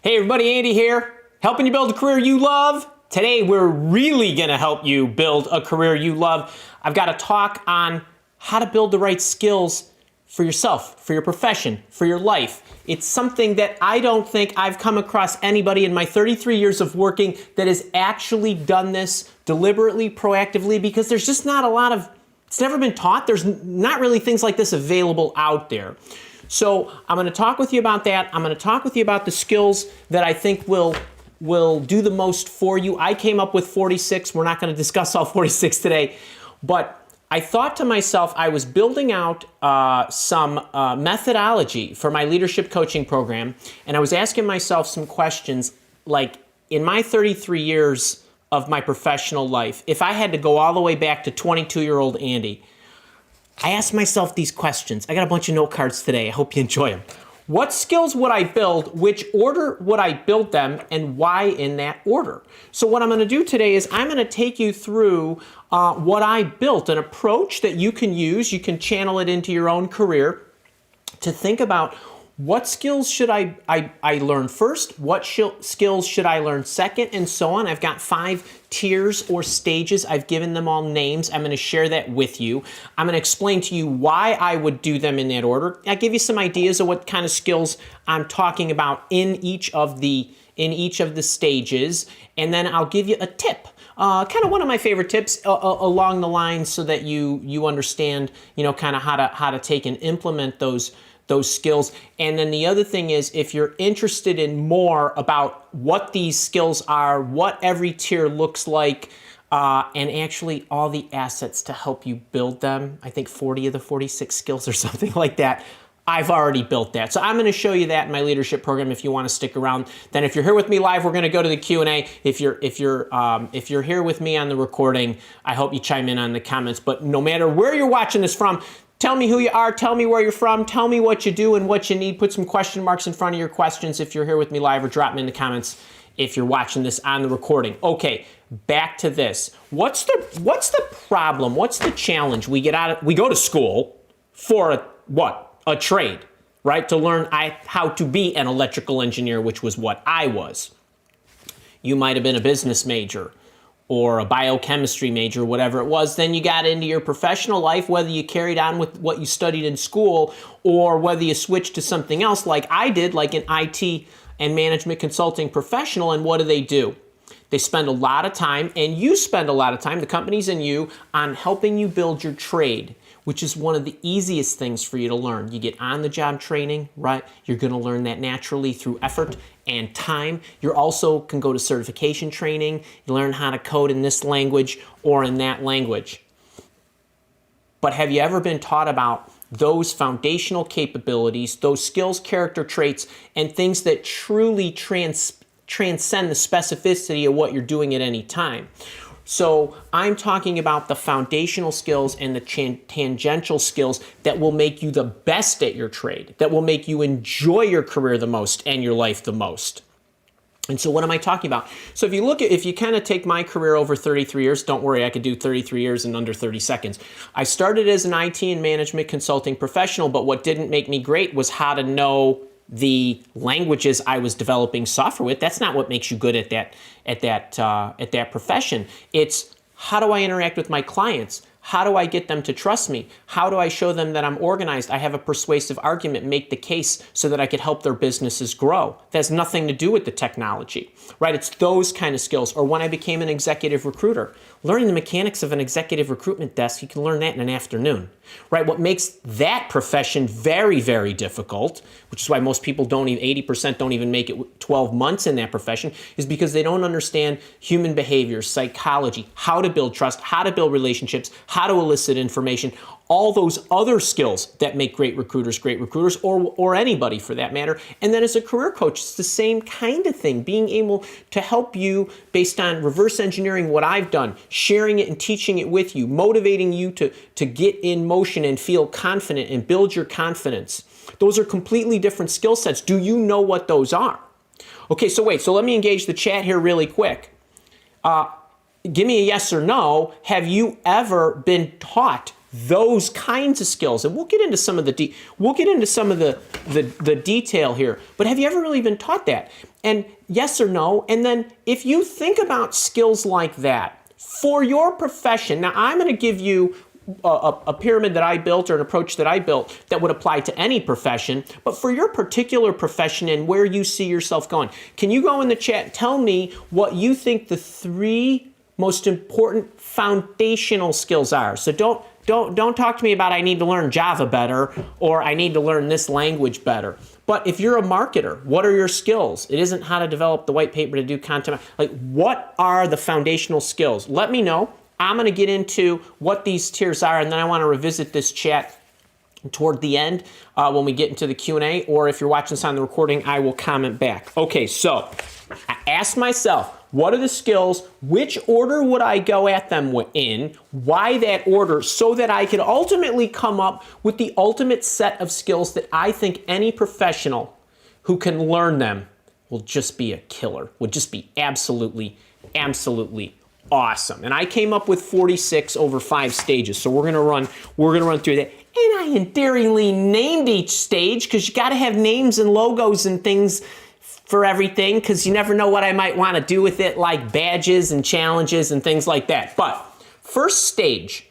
Hey everybody, Andy here, helping you build a career you love. Today we're really gonna help you build a career you love. I've got a talk on how to build the right skills for yourself, for your profession, for your life. It's something that I don't think I've come across anybody in my 33 years of working that has actually done this deliberately, proactively, because there's just not a lot of, it's never been taught. There's not really things like this available out there. So I'm going to talk with you about that. I'm going to talk with you about the skills that I think will do the most for you. I came up with 46. We're not going to discuss all 46 today, but I thought to myself, I was building out some methodology for my leadership coaching program, and I was asking myself some questions like, in my 33 years of my professional life, if I had to go all the way back to 22-year-old Andy, I asked myself these questions. I got a bunch of note cards today. I hope you enjoy them. What skills would I build? Which order would I build them? And why in that order? So what I'm going to do today is I'm going to take you through what I built, an approach that you can use. You can channel it into your own career to think about what skills should I learn first, what skills should I learn second, and so on. I've got 5 tiers or stages. I've given them all names. I'm going to share that with you. I'm going to explain to you why I would do them in that order. I'll give you some ideas of what kind of skills I'm talking about in each of the stages, and then I'll give you a tip. Kind of one of my favorite tips along the lines so that you understand, kind of how to take and implement those skills. And then the other thing is, if you're interested in more about what these skills are, what every tier looks like, and actually all the assets to help you build them, I think 40 of the 46 skills or something like that, I've already built that. So I'm going to show you that in my leadership program if you want to stick around. Then if you're here with me live, we're going to go to the Q&A. If you're here with me on the recording, I hope you chime in on the comments. But no matter where you're watching this from, tell me who you are, tell me where you're from, tell me what you do and what you need. Put some question marks in front of your questions if you're here with me live, or drop them in the comments if you're watching this on the recording. Okay, back to this. What's the problem? What's the challenge? We go to school for a trade, right? To learn how to be an electrical engineer, which was what I was. You might have been a business major or a biochemistry major, whatever it was. Then you got into your professional life, whether you carried on with what you studied in school or whether you switched to something else like I did, like an IT and management consulting professional. And what do? They spend a lot of time, and you spend a lot of time, the companies and you, on helping you build your trade, which is one of the easiest things for you to learn. You get on-the-job training, right? You're going to learn that naturally through effort and time. You also can go to certification training. You learn how to code in this language or in that language. But have you ever been taught about those foundational capabilities, those skills, character traits, and things that truly transcend the specificity of what you're doing at any time? So I'm talking about the foundational skills and the tangential skills that will make you the best at your trade, that will make you enjoy your career the most and your life the most. And so what am I talking about? So if you kind of take my career over 33 years, don't worry, I could do 33 years in under 30 seconds. I started as an IT and management consulting professional, but what didn't make me great was how to know the languages I was developing software with. That's not what makes you good at that profession. It's how do I interact with my clients? How do I get them to trust me? How do I show them that I'm organized? I have a persuasive argument, make the case so that I could help their businesses grow. That has nothing to do with the technology, right? It's those kind of skills. Or when I became an executive recruiter, learning the mechanics of an executive recruitment desk, you can learn that in an afternoon, right? What makes that profession very, very difficult, which is why most people 80% don't even make it 12 months in that profession, is because they don't understand human behavior, psychology, how to build trust, how to build relationships, how to elicit information, all those other skills that make great recruiters, or anybody for that matter. And then as a career coach, it's the same kind of thing, being able to help you based on reverse engineering what I've done, sharing it and teaching it with you, motivating you to get in motion and feel confident and build your confidence. Those are completely different skill sets. Do you know what those are? Okay, so let me engage the chat here really quick. Give me a yes or no. Have you ever been taught those kinds of skills. And we'll get into some of the the detail here. But have you ever really been taught that? And yes or no? And then if you think about skills like that for your profession, now I'm going to give you a pyramid that I built or an approach that I built that would apply to any profession, but for your particular profession and where you see yourself going, can you go in the chat and tell me what you think the 3 most important foundational skills are? So don't talk to me about I need to learn Java better or I need to learn this language better. But if you're a marketer, what are your skills? It isn't how to develop the white paper to do content. Like, what are the foundational skills? Let me know. I'm going to get into what these tiers are, and then I want to revisit this chat toward the end when we get into the Q&A, or if you're watching this on the recording, I will comment back. Okay, so I asked myself, what are the skills? Which order would I go at them in? Why that order? So that I could ultimately come up with the ultimate set of skills that I think any professional who can learn them will just be a killer, would just be absolutely, absolutely awesome. And I came up with 46 over 5 stages. So we're gonna run through that. And I endearingly named each stage because you gotta have names and logos and things for everything, because you never know what I might want to do with it, like badges and challenges and things like that. But first stage,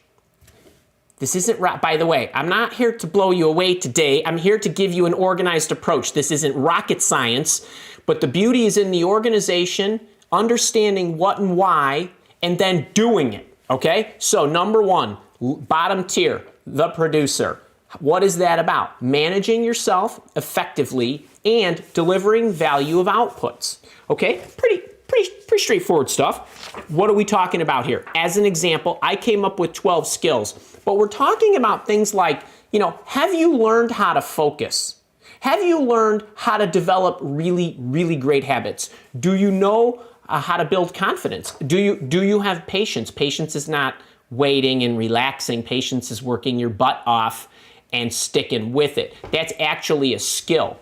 this isn't, by the way, I'm not here to blow you away today. I'm here to give you an organized approach. This isn't rocket science, but the beauty is in the organization, understanding what and why, and then doing it, okay? So number 1, bottom tier, the producer. What is that about? Managing yourself effectively and delivering value of outputs. Okay, pretty straightforward stuff. What are we talking about here? As an example, I came up with 12 skills, but we're talking about things like, have you learned how to focus? Have you learned how to develop really, really great habits? Do you know how to build confidence? Do you have patience? Patience is not waiting and relaxing. Patience is working your butt off and sticking with it. That's actually a skill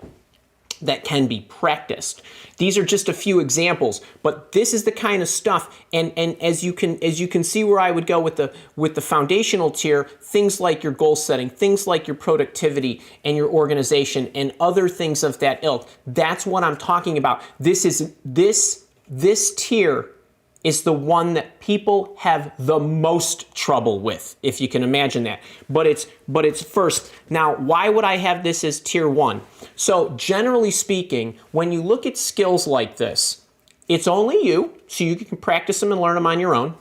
that can be practiced. These are just a few examples, but this is the kind of stuff, and as you can see where I would go with the foundational tier, things like your goal setting, things like your productivity and your organization and other things of that ilk. That's what I'm talking about. This tier is the one that people have the most trouble with, if you can imagine that. But it's first. Now, why would I have this as tier 1? So generally speaking, when you look at skills like this, it's only you, so you can practice them and learn them on your own.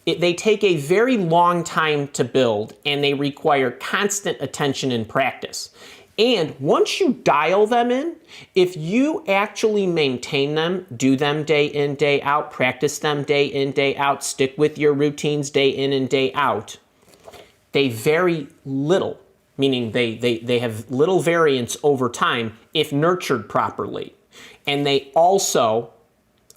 They take a very long time to build, and they require constant attention and practice. And once you dial them in, if you actually maintain them, do them day in, day out, practice them day in, day out, stick with your routines day in and day out, they vary little, meaning they have little variance over time if nurtured properly. And they also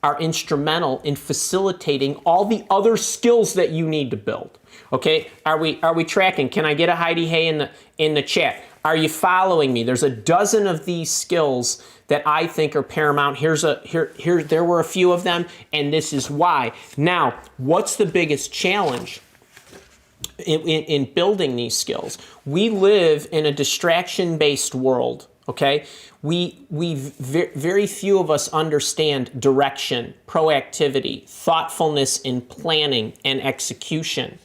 are instrumental in facilitating all the other skills that you need to build. Okay, are we tracking? Can I get a Heidi Hay in the chat? Are you following me? There's a dozen of these skills that I think are paramount. There were a few of them, and this is why. Now, what's the biggest challenge in building these skills? We live in a distraction-based world, okay? Very few of us understand direction, proactivity, thoughtfulness in planning and execution.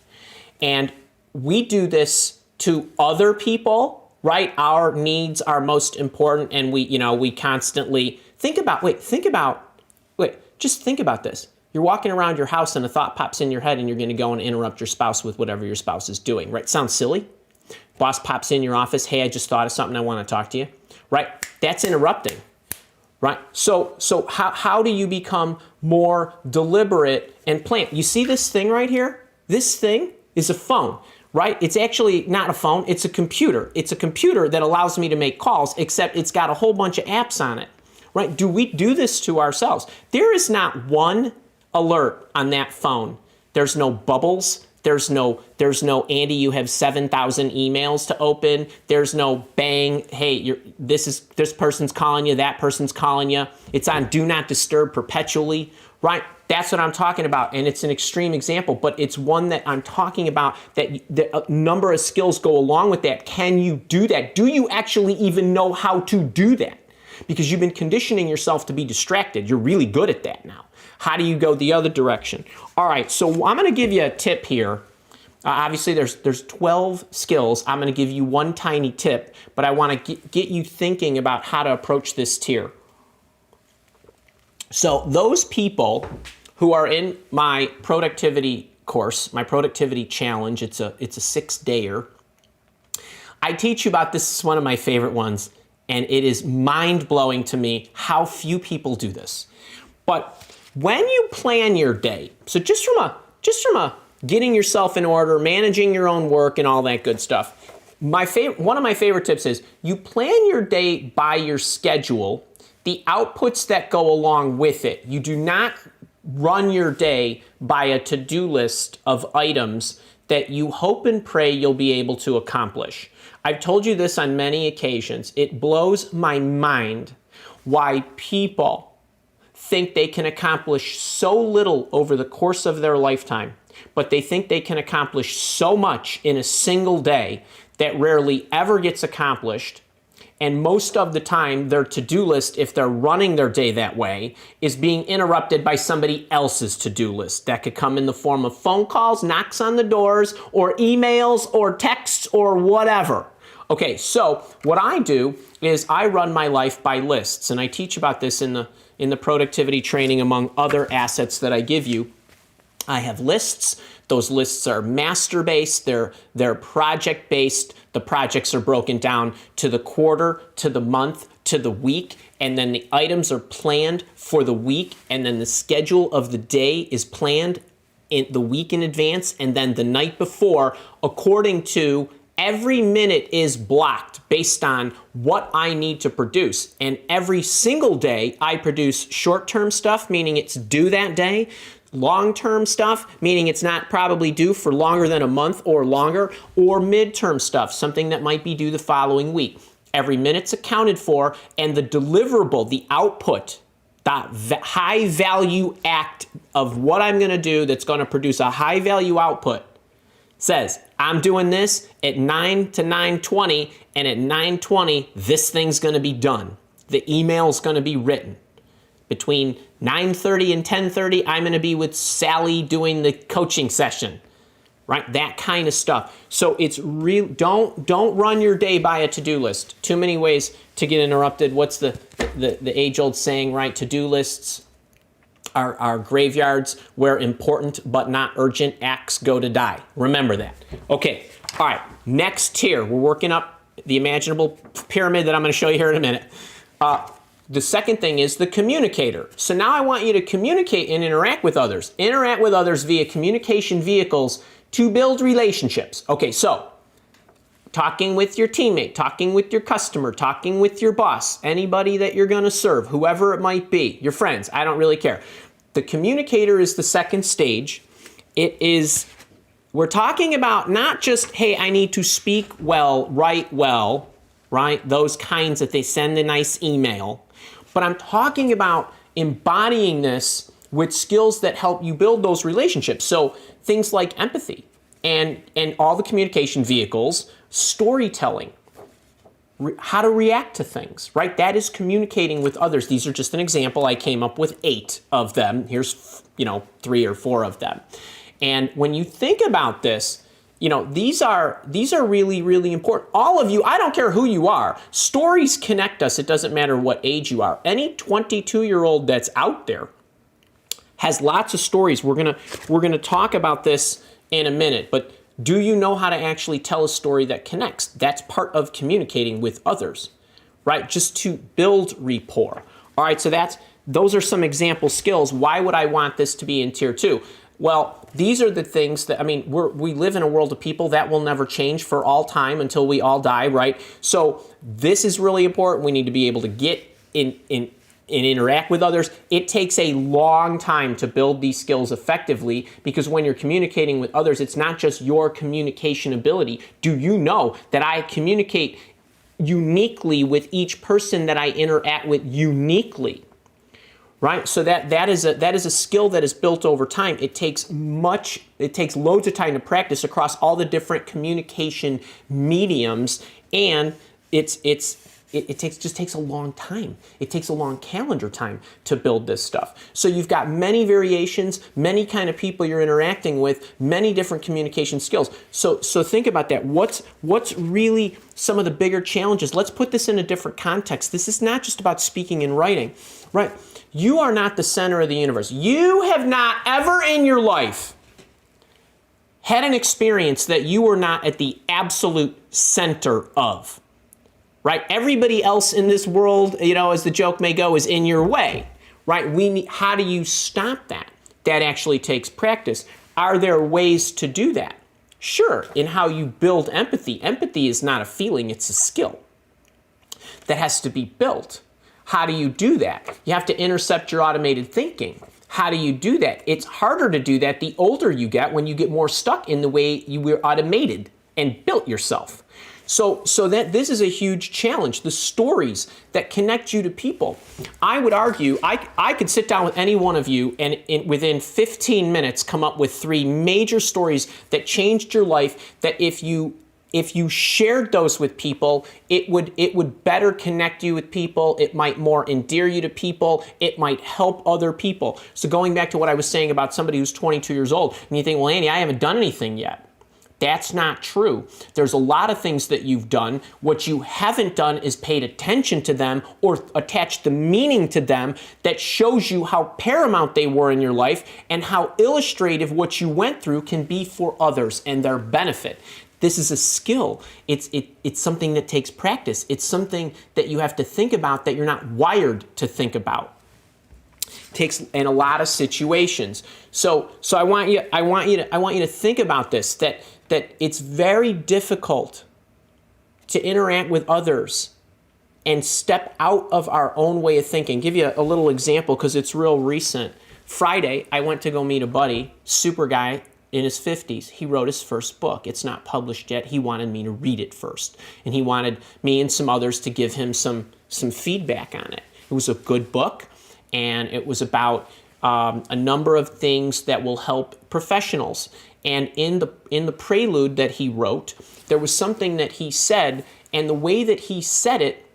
And we do this to other people, right? Our needs are most important, and we constantly just think about this. You're walking around your house and a thought pops in your head and you're going to go and interrupt your spouse with whatever your spouse is doing, right? Sounds silly. Boss pops in your office, hey, I just thought of something, I want to talk to you, right? That's interrupting, right? So how do you become more deliberate and planned? You see this thing right here? This thing is a phone. Right? It's actually not a phone, it's a computer. It's a computer that allows me to make calls, except it's got a whole bunch of apps on it. Right? Do we do this to ourselves? There is not one alert on that phone. There's no bubbles, There's no, Andy, you have 7,000 emails to open. There's no bang, hey, this person's calling you, that person's calling you. It's on do not disturb perpetually, right? That's what I'm talking about, and it's an extreme example, but it's one that I'm talking about that a number of skills go along with that. Can you do that? Do you actually even know how to do that? Because you've been conditioning yourself to be distracted. You're really good at that now. How do you go the other direction? All right, so I'm going to give you a tip here. Obviously, there's 12 skills. I'm going to give you one tiny tip, but I want to get you thinking about how to approach this tier. So those people who are in my productivity course, my productivity challenge, it's a 6-dayer. I teach you about this. It's one of my favorite ones, and it is mind-blowing to me how few people do this. But when you plan your day, so just from a getting yourself in order, managing your own work and all that good stuff, one of my favorite tips is you plan your day by your schedule, the outputs that go along with it. You do not run your day by a to-do list of items that you hope and pray you'll be able to accomplish. I've told you this on many occasions. It blows my mind why people think they can accomplish so little over the course of their lifetime, but they think they can accomplish so much in a single day that rarely ever gets accomplished. And most of the time, their to-do list, if they're running their day that way, is being interrupted by somebody else's to-do list. That could come in the form of phone calls, knocks on the doors, or emails, or texts, or whatever. Okay, so what I do is I run my life by lists, and I teach about this in the productivity training, among other assets that I give you. I have lists. Those lists are master-based. They're project-based. The projects are broken down to the quarter, to the month, to the week, and then the items are planned for the week, and then the schedule of the day is planned in the week in advance, and then the night before, according to every minute is blocked based on what I need to produce. And every single day, I produce short-term stuff, meaning it's due that day, long-term stuff, meaning it's not probably due for longer than a month or longer, or mid-term stuff, something that might be due the following week. Every minute's accounted for, and the deliverable, the output, the high-value act of what I'm going to do that's going to produce a high-value output says, I'm doing this at 9 to 9:20, and at 9:20, this thing's going to be done. The email's going to be written. Between 9:30 and 10:30, I'm going to be with Sally doing the coaching session, right? That kind of stuff. So it's real. Don't run your day by a to-do list. Too many ways to get interrupted. What's the age-old saying, right? To-do lists are graveyards where important but not urgent acts go to die. Remember that. Okay. All right. Next tier. We're working up the imaginable pyramid that I'm going to show you here in a minute. The second thing is the communicator. So now I want you to communicate and interact with others. Interact with others via communication vehicles to build relationships. Okay, so talking with your teammate, talking with your customer, talking with your boss, anybody that you're going to serve, whoever it might be, your friends, I don't really care. The communicator is the second stage. We're talking about not just, hey, I need to speak well, write well, right? Those kinds that they send a nice email. But I'm talking about embodying this with skills that help you build those relationships. So things like empathy and all the communication vehicles, storytelling, how to react to things, right? That is communicating with others. These are just an example. I came up with 8 of them. Here's, 3 or 4 of them. And when you think about this, these are really, really important. All of you, I don't care who you are, stories connect us. It doesn't matter what age you are. Any 22-year-old that's out there has lots of stories. We're gonna talk about this in a minute, but do you know how to actually tell a story that connects? That's part of communicating with others, right? Just to build rapport. All right, so those are some example skills. Why would I want this to be in tier 2? Well, these are the things that, we live in a world of people that will never change for all time until we all die, right? So this is really important. We need to be able to get and interact with others. It takes a long time to build these skills effectively, because when you're communicating with others, it's not just your communication ability. Do you know that I communicate uniquely with each person that I interact with uniquely? Right? So that is a skill that is built over time. It takes loads of time to practice across all the different communication mediums, and it takes a long time. It takes a long calendar time to build this stuff. So you've got many variations, many kind of people you're interacting with, many different communication skills. So think about that. What's really some of the bigger challenges? Let's put this in a different context. This is not just about speaking and writing, right? You are not the center of the universe. You have not ever in your life had an experience that you were not at the absolute center of. Right? Everybody else in this world, as the joke may go, is in your way, right? How do you stop that? That actually takes practice. Are there ways to do that? Sure, in how you build empathy. Empathy is not a feeling, it's a skill that has to be built. How do you do that? You have to intercept your automated thinking. How do you do that? It's harder to do that the older you get, when you get more stuck in the way you were automated and built yourself. So that this is a huge challenge. The stories that connect you to people. I would argue, I could sit down with any one of you and within 15 minutes come up with 3 major stories that changed your life, that if you shared those with people, it would better connect you with people. It might more endear you to people. It might help other people. So going back to what I was saying about somebody who's 22 years old, and you think, well, Andy, I haven't done anything yet. That's not true. There's a lot of things that you've done. What you haven't done is paid attention to them or attached the meaning to them that shows you how paramount they were in your life and how illustrative what you went through can be for others and their benefit. This is a skill. It's something that takes practice. It's something that you have to think about that you're not wired to think about. Takes in a lot of situations. So I want you to think about this, that it's very difficult to interact with others and step out of our own way of thinking. Give you a little example because it's real recent. Friday, I went to go meet a buddy, super guy in his 50s. He wrote his first book. It's not published yet. He wanted me to read it first. And he wanted me and some others to give him some feedback on it. It was a good book, and it was about a number of things that will help professionals. And in the prelude that he wrote, there was something that he said, and the way that he said it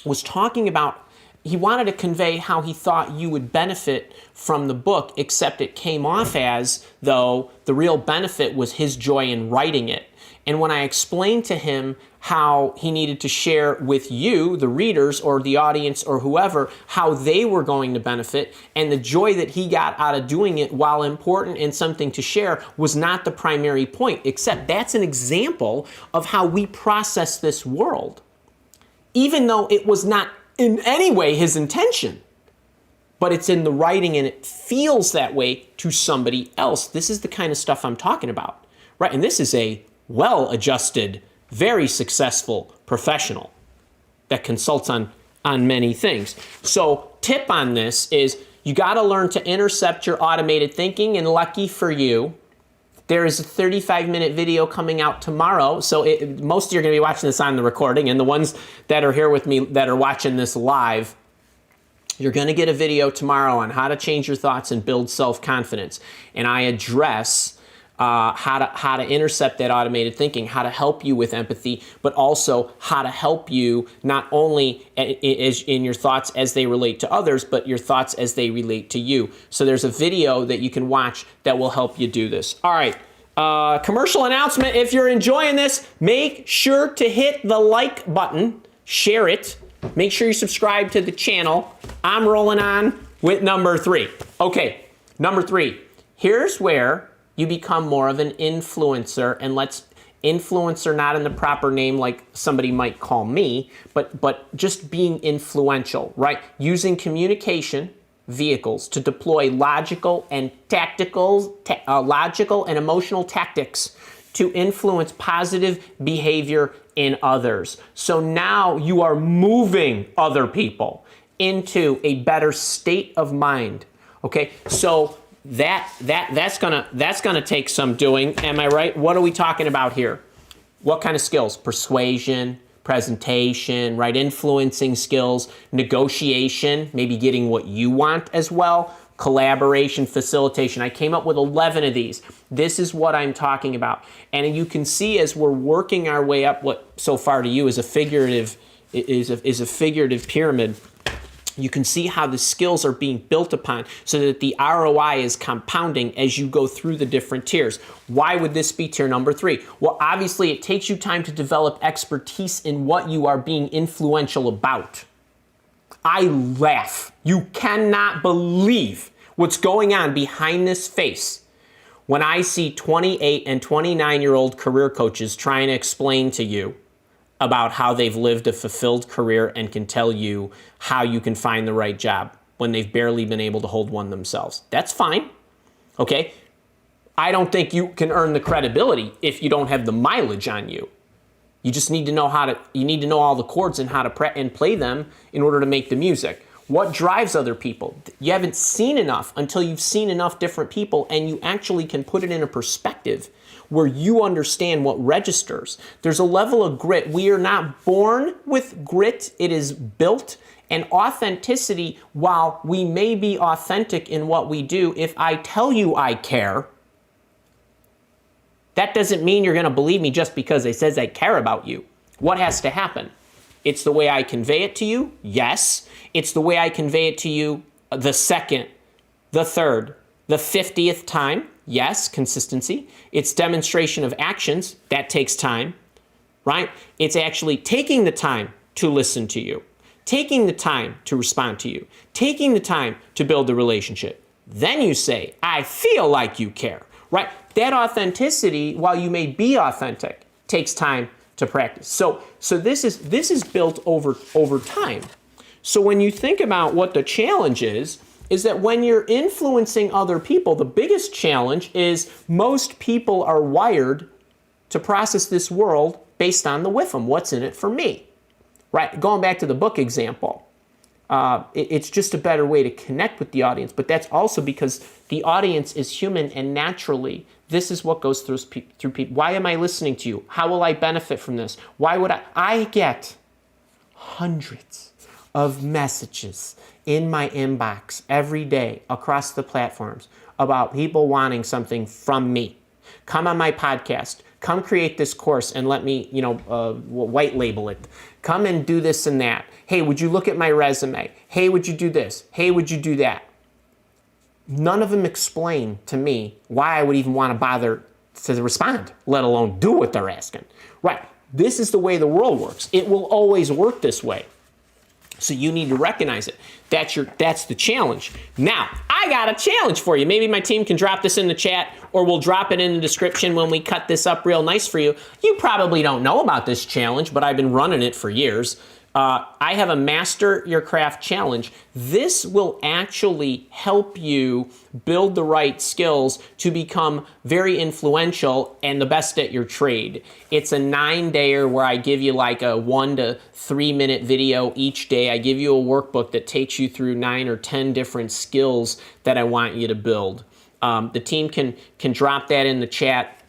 was talking about, he wanted to convey how he thought you would benefit from the book, except it came off as though the real benefit was his joy in writing it. And when I explained to him how he needed to share with you, the readers or the audience or whoever, how they were going to benefit, and the joy that he got out of doing it, while important and something to share, was not the primary point, except that's an example of how we process this world, even though it was not in any way his intention. But it's in the writing and it feels that way to somebody else. This is the kind of stuff I'm talking about, right? And this is a well-adjusted, very successful professional that consults on many things. So tip on this is you got to learn to intercept your automated thinking, and lucky for you, there is a 35-minute video coming out tomorrow. So most of you are going to be watching this on the recording, and the ones that are here with me that are watching this live, you're going to get a video tomorrow on how to change your thoughts and build self-confidence. And I address how to intercept that automated thinking, how to help you with empathy, but also how to help you not only in your thoughts as they relate to others, but your thoughts as they relate to you. So there's a video that you can watch that will help you do this. All right, commercial announcement. If you're enjoying this, make sure to hit the like button, share it, make sure you subscribe to the channel. I'm rolling on with number 3. Okay, number 3. Here's where you become more of an influencer, and let's influencer not in the proper name like somebody might call me, but just being influential, right? Using communication vehicles to deploy logical and emotional tactics to influence positive behavior in others. So now you are moving other people into a better state of mind. Okay, so that's gonna take some doing. Am I right? What are we talking about here? What kind of skills? Persuasion, presentation, right? Influencing skills, negotiation, maybe getting what you want as well, collaboration, facilitation. I came up with 11 of these. This is what I'm talking about. And you can see as we're working our way up, what so far to you is a figurative pyramid. You can see how the skills are being built upon so that the ROI is compounding as you go through the different tiers. Why would this be tier number 3? Well, obviously it takes you time to develop expertise in what you are being influential about. I laugh. You cannot believe what's going on behind this face when I see 28 and 29-year-old career coaches trying to explain to you about how they've lived a fulfilled career and can tell you how you can find the right job when they've barely been able to hold one themselves. That's fine, okay? I don't think you can earn the credibility if you don't have the mileage on you. You just need to know you need to know all the chords and how to and play them in order to make the music. What drives other people? You haven't seen enough until you've seen enough different people and you actually can put it in a perspective where you understand what registers. There's a level of grit. We are not born with grit. It is built. And authenticity, while we may be authentic in what we do, if I tell you I care, that doesn't mean you're going to believe me just because it says I care about you. What has to happen? It's the way I convey it to you, yes. It's the way I convey it to you the second, the third, the 50th time, yes, consistency. It's demonstration of actions, that takes time, right? It's actually taking the time to listen to you, taking the time to respond to you, taking the time to build the relationship. Then you say, I feel like you care, right? That authenticity, while you may be authentic, takes time to practice. So this is built over time. So when you think about what the challenge is that when you're influencing other people, the biggest challenge is most people are wired to process this world based on the WIFM. What's in it for me? Right? Going back to the book example, it's just a better way to connect with the audience, but that's also because the audience is human and naturally this is what goes through people. Why am I listening to you? How will I benefit from this? Why would I get hundreds of messages in my inbox every day across the platforms about people wanting something from me. Come on my podcast. Come create this course and let me, white label it. Come and do this and that. Hey, would you look at my resume? Hey, would you do this? Hey, would you do that? None of them explain to me why I would even want to bother to respond, let alone do what they're asking. Right. This is the way the world works. It will always work this way. So you need to recognize it. That's the challenge. Now, I got a challenge for you. Maybe my team can drop this in the chat or we'll drop it in the description when we cut this up real nice for you. You probably don't know about this challenge, but I've been running it for years. I have a Master Your Craft challenge. This will actually help you build the right skills to become very influential and the best at your trade. It's a 9-dayer where I give you like a 1 to 3 minute video each day. I give you a workbook that takes you through 9 or 10 different skills that I want you to build. The team can drop that in the chat,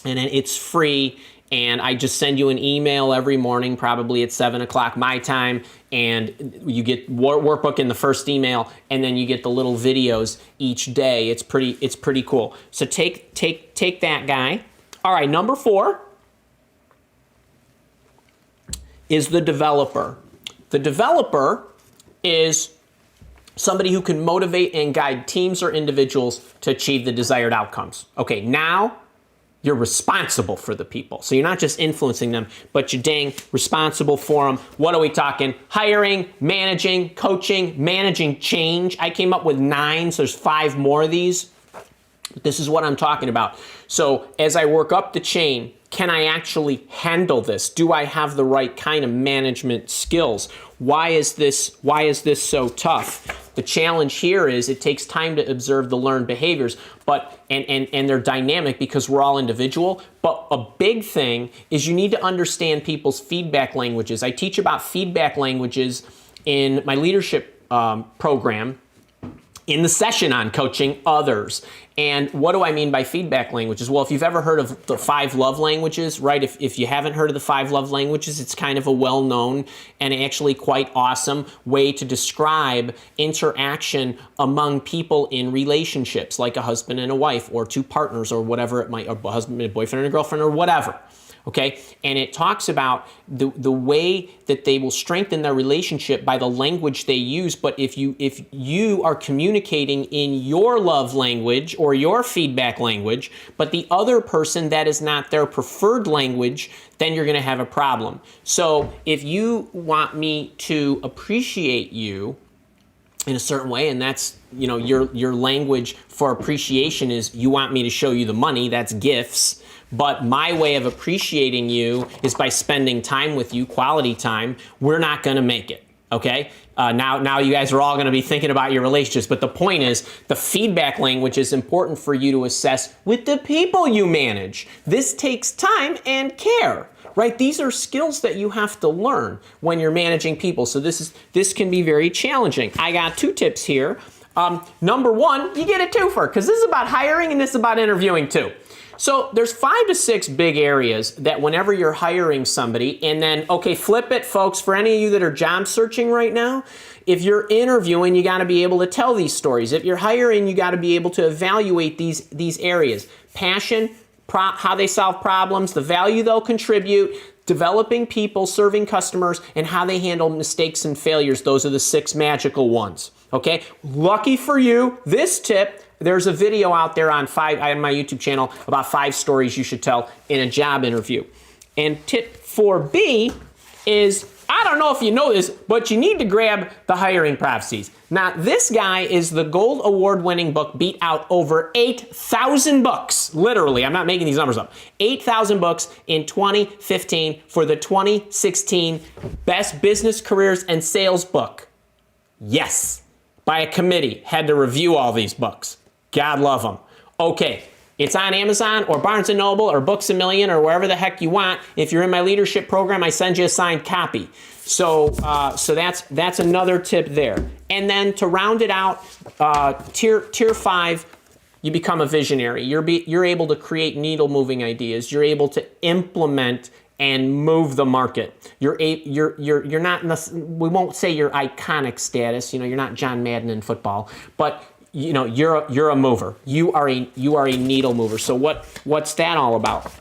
and it's free. And I just send you an email every morning, probably at 7 o'clock my time, and you get workbook in the first email, and then you get the little videos each day. It's pretty cool. So take that guy. All right, number 4 is the developer. The developer is somebody who can motivate and guide teams or individuals to achieve the desired outcomes. Okay, now you're responsible for the people. So you're not just influencing them, but you're dang responsible for them. What are we talking? Hiring, managing, coaching, managing change. I came up with 9, so there's 5 more of these. This is what I'm talking about. So as I work up the chain, can I actually handle this? Do I have the right kind of management skills? Why is this so tough? The challenge here is it takes time to observe the learned behaviors, but and they're dynamic because we're all individual. But a big thing is you need to understand people's feedback languages. I teach about feedback languages in my leadership program in the session on coaching others. And what do I mean by feedback languages? Well, if you've ever heard of the 5 love languages, right? If you haven't heard of the 5 love languages, it's kind of a well-known and actually quite awesome way to describe interaction among people in relationships, like a husband and a wife, or 2 partners, or whatever it might, or a husband and a boyfriend and a girlfriend, or whatever. Okay, and it talks about the way that they will strengthen their relationship by the language they use. But if you are communicating in your love language or your feedback language, but the other person, that is not their preferred language, then you're going to have a problem. So if you want me to appreciate you in a certain way, and that's, you know, your language for appreciation is you want me to show you the money, that's gifts. But my way of appreciating you is by spending time with you, quality time. We're not going to make it, okay? Now you guys are all going to be thinking about your relationships, but the point is the feedback language is important for you to assess with the people you manage. This takes time and care, right? These are skills that you have to learn when you're managing people. So this can be very challenging. I got 2 tips here. Number 1, you get a twofer, because this is about hiring and this is about interviewing too. So there's 5 to 6 big areas that whenever you're hiring somebody, and then, okay, flip it, folks, for any of you that are job searching right now, if you're interviewing, you got to be able to tell these stories. If you're hiring, you got to be able to evaluate these areas. Passion, how they solve problems, the value they'll contribute, developing people, serving customers, and how they handle mistakes and failures. Those are the 6 magical ones, okay? Lucky for you, this tip, there's a video out there on my YouTube channel about 5 stories you should tell in a job interview. And tip 4B is, I don't know if you know this, but you need to grab the Hiring Prophecies. Now, this guy is the gold award-winning book, beat out over 8,000 books. Literally, I'm not making these numbers up. 8,000 books in 2015 for the 2016 Best Business Careers and Sales book. Yes, by a committee, had to review all these books. God love them. Okay, it's on Amazon or Barnes & Noble or Books A Million or wherever the heck you want. If you're in my leadership program, I send you a signed copy. So that's another tip there. And then to round it out, tier 5, you become a visionary. You're able to create needle-moving ideas. You're able to implement and move the market. You're not, we won't say you're iconic status. You know, you're not John Madden in football, but you know, you're a mover. You are a needle mover. So what's that all about?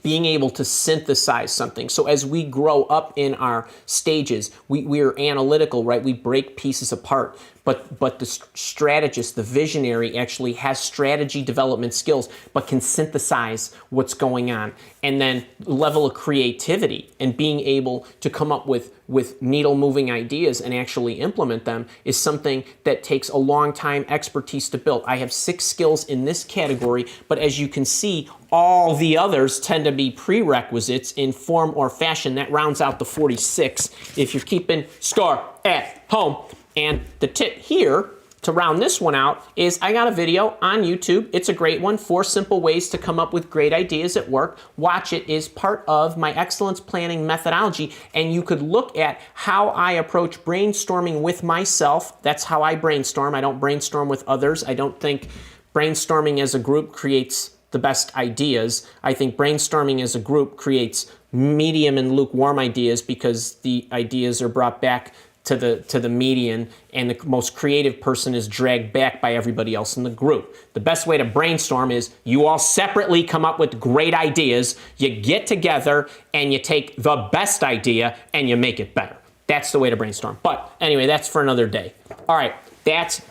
Being able to synthesize something. So as we grow up in our stages, we are analytical, right? We break pieces apart. But the strategist, the visionary, actually has strategy development skills, but can synthesize what's going on. And then level of creativity and being able to come up with needle-moving ideas and actually implement them is something that takes a long time, expertise to build. I have 6 skills in this category, but as you can see, all the others tend to be prerequisites in form or fashion. That rounds out the 46 if you're keeping score at home. And the tip here to round this one out is I got a video on YouTube. It's a great one, 4 simple ways to come up with great ideas at work. Watch it, is part of my excellence planning methodology, and you could look at how I approach brainstorming with myself. That's how I brainstorm. I don't brainstorm with others. I don't think brainstorming as a group creates the best ideas. I think brainstorming as a group creates medium and lukewarm ideas because the ideas are brought back to the median, and the most creative person is dragged back by everybody else in the group. The best way to brainstorm is you all separately come up with great ideas, you get together, and you take the best idea and you make it better. That's the way to brainstorm. But anyway, that's for another day. All right, that's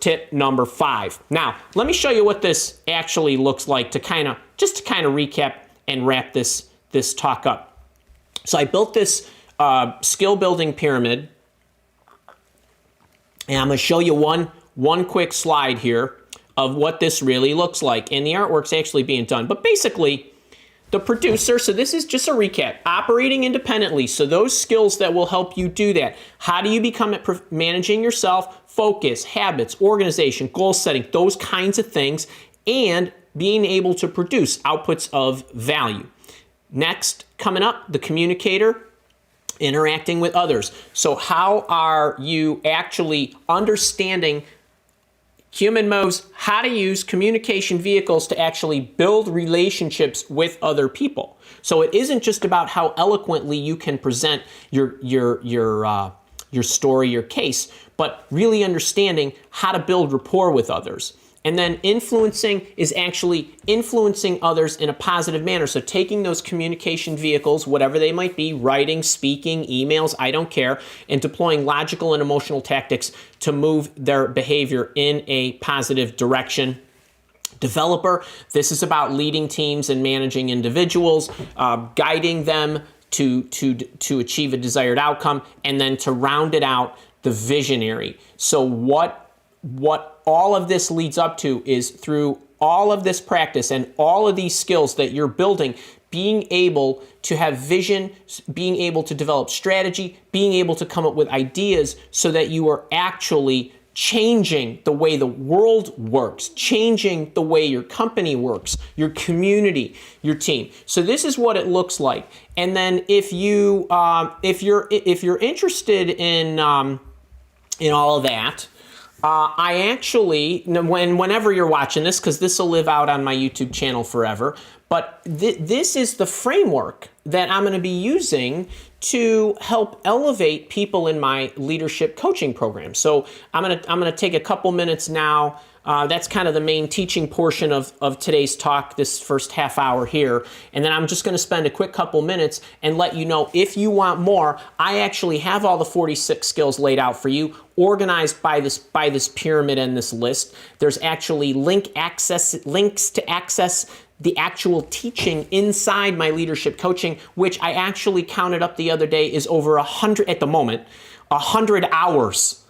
tip number 5. Now, let me show you what this actually looks like to kind of recap and wrap this talk up. So I built this skill building pyramid. And I'm going to show you one quick slide here of what this really looks like. And the artwork's actually being done. But basically, the producer, so this is just a recap, operating independently. So those skills that will help you do that. How do you become at managing yourself? Focus, habits, organization, goal setting, those kinds of things. And being able to produce outputs of value. Next, coming up, the communicator. interacting with others. So how are you actually understanding human moves, how to use communication vehicles to actually build relationships with other people? So it isn't just about how eloquently you can present your story, your case, but really understanding how to build rapport with others. And then influencing is actually influencing others in a positive manner. So taking those communication vehicles, whatever they might be, writing, speaking, emails, I don't care, and deploying logical and emotional tactics to move their behavior in a positive direction. Developer, this is about leading teams and managing individuals, guiding them to achieve a desired outcome, and then to round it out, the visionary. So what all of this leads up to is through all of this practice and all of these skills that you're building, being able to have vision, being able to develop strategy, being able to come up with ideas so that you are actually changing the way the world works, changing the way your company works, your community, your team. So this is what it looks like. And then if you're interested in all of that, I actually, whenever you're watching this, because this will live out on my YouTube channel forever, but this is the framework that I'm going to be using to help elevate people in my leadership coaching program. So I'm going to take a couple minutes now. That's kind of the main teaching portion of today's talk, this first half hour here. And then I'm just going to spend a quick couple minutes and let you know, if you want more, I actually have all the 46 skills laid out for you, organized by this pyramid and this list. There's actually links to access the actual teaching inside my leadership coaching, which I actually counted up the other day is over 100 at the moment, 100 hours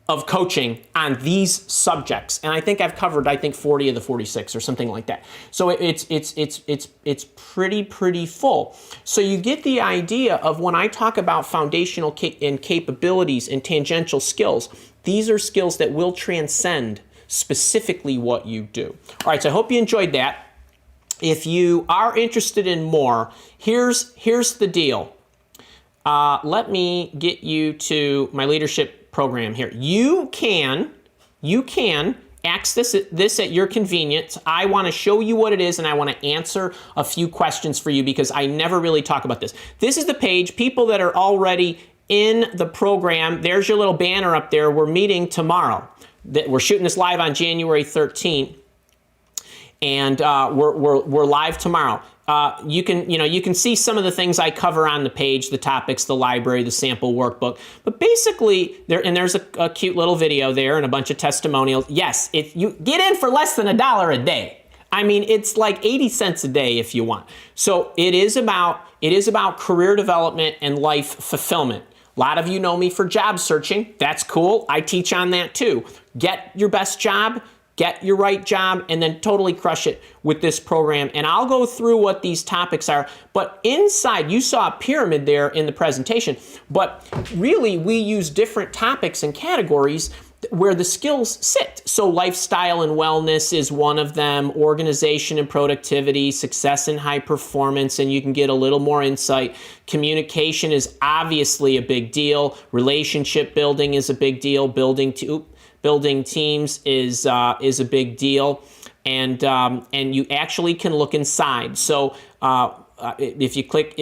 of coaching on these subjects. And I think I've covered, 40 of the 46 or something like that. So it's pretty full. So you get the idea of when I talk about foundational and capabilities and tangential skills, these are skills that will transcend specifically what you do. All right, so I hope you enjoyed that. If you are interested in more, here's the deal. Let me get you to my leadership program here. You can access this at your convenience. I want to show you what it is, and I want to answer a few questions for you because I never really talk about this. This is the page. People that are already in the program, there's your little banner up there. We're meeting tomorrow. We're shooting this live on January 13th. And we're live tomorrow. You can see some of the things I cover on the page, the topics, the library, the sample workbook. But basically, there's a cute little video there and a bunch of testimonials. Yes, if you get in for less than $1 a day. I mean, it's like 80 cents a day if you want. So it is about career development and life fulfillment. A lot of you know me for job searching. That's cool. I teach on that too. Get your best job. Get your right job, and then totally crush it with this program. And I'll go through what these topics are. But inside, you saw a pyramid there in the presentation. But really, we use different topics and categories where the skills sit. So lifestyle and wellness is one of them, organization and productivity, success and high performance, and you can get a little more insight. Communication is obviously a big deal. Relationship building is a big deal. Building teams is a big deal, and you actually can look inside. So if you click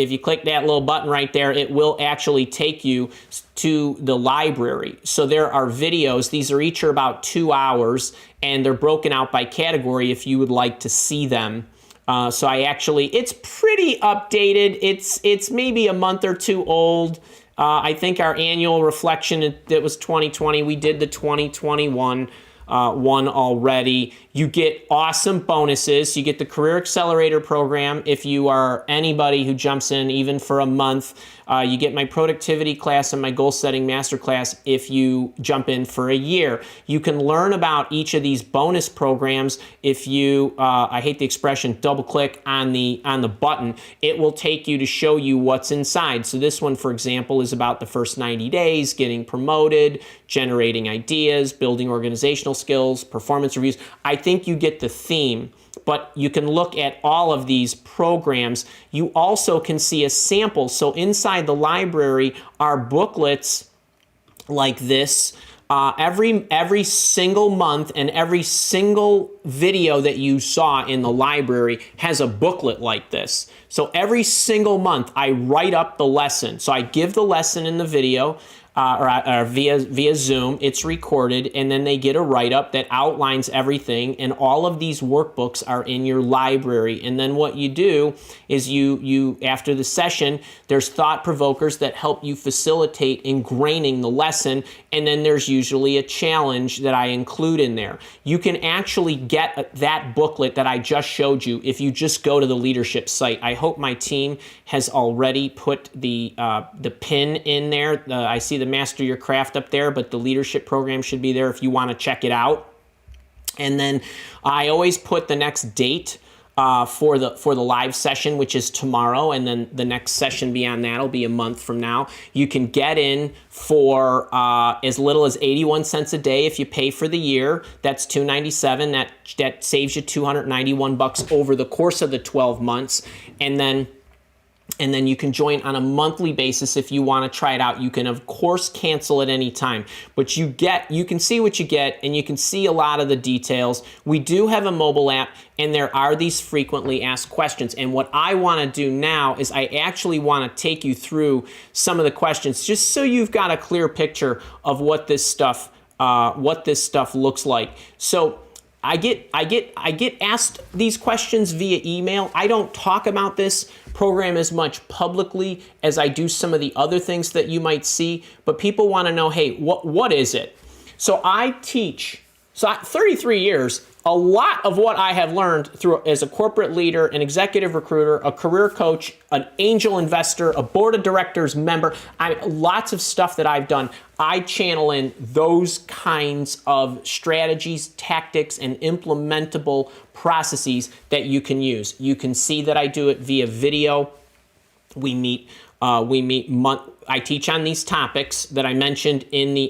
that little button right there, it will actually take you to the library. So there are videos. These are each about 2 hours, and they're broken out by category if you would like to see them. So it's pretty updated. It's maybe a month or two old. I think our annual reflection, that was 2020. We did the 2021 one already. You get awesome bonuses. You get the Career Accelerator program if you are anybody who jumps in even for a month. You get my productivity class and my goal setting masterclass if you jump in for a year. You can learn about each of these bonus programs if you, I hate the expression, double click on the button. It will take you to show you what's inside. So this one, for example, is about the first 90 days, getting promoted, generating ideas, building organizational skills, performance reviews. I think you get the theme, but you can look at all of these programs. You also can see a sample. So inside the library are booklets like this. Every single month and every single video that you saw in the library has a booklet like this. So every single month I write up the lesson. So I give the lesson in the video or via Zoom. It's recorded, and then they get a write-up that outlines everything, and all of these workbooks are in your library. And then what you do is you after the session, there's thought provokers that help you facilitate ingraining the lesson, and then there's usually a challenge that I include in there. You can actually get that booklet that I just showed you if you just go to the leadership site. I hope my team has already put the pin in there. I see the Master Your Craft up there, but the leadership program should be there if you want to check it out. And then I always put the next date for the live session, which is tomorrow, and then the next session beyond that will be a month from now. You can get in for as little as 81 cents a day if you pay for the year. That's $297. That saves you $291 over the course of the 12 months, and then you can join on a monthly basis if you want to try it out. You can, of course, cancel at any time, but you can see what you get, and you can see a lot of the details. We do have a mobile app, and there are these frequently asked questions. And what I want to do now is I actually want to take you through some of the questions, just so you've got a clear picture of what this stuff looks like. So I get asked these questions via email. I don't talk about this program as much publicly as I do some of the other things that you might see, but people want to know, hey, what is it? So I teach, 33 years, a lot of what I have learned through as a corporate leader, an executive recruiter, a career coach, an angel investor, a board of directors member, lots of stuff that I've done. I channel in those kinds of strategies, tactics, and implementable processes that you can use. You can see that I do it via video. I teach on these topics that I mentioned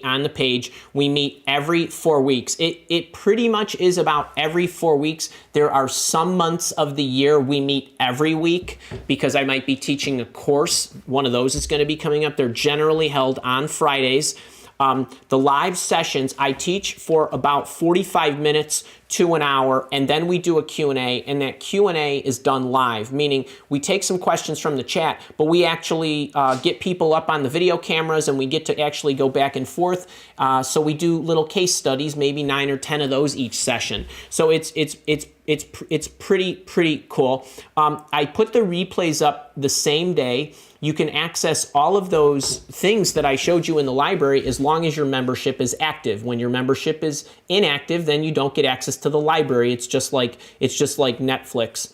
on the page. We meet every 4 weeks. It pretty much is about every 4 weeks. There are some months of the year we meet every week because I might be teaching a course. One of those is going to be coming up. They're generally held on Fridays. The live sessions, I teach for about 45 minutes to an hour, and then we do a Q&A, and that Q&A is done live, meaning we take some questions from the chat, but we actually get people up on the video cameras, and we get to actually go back and forth. So we do little case studies, maybe 9 or 10 of those each session. So it's pretty cool. I put the replays up the same day. You can access all of those things that I showed you in the library as long as your membership is active. When your membership is inactive, then you don't get access to the library. It's just like Netflix.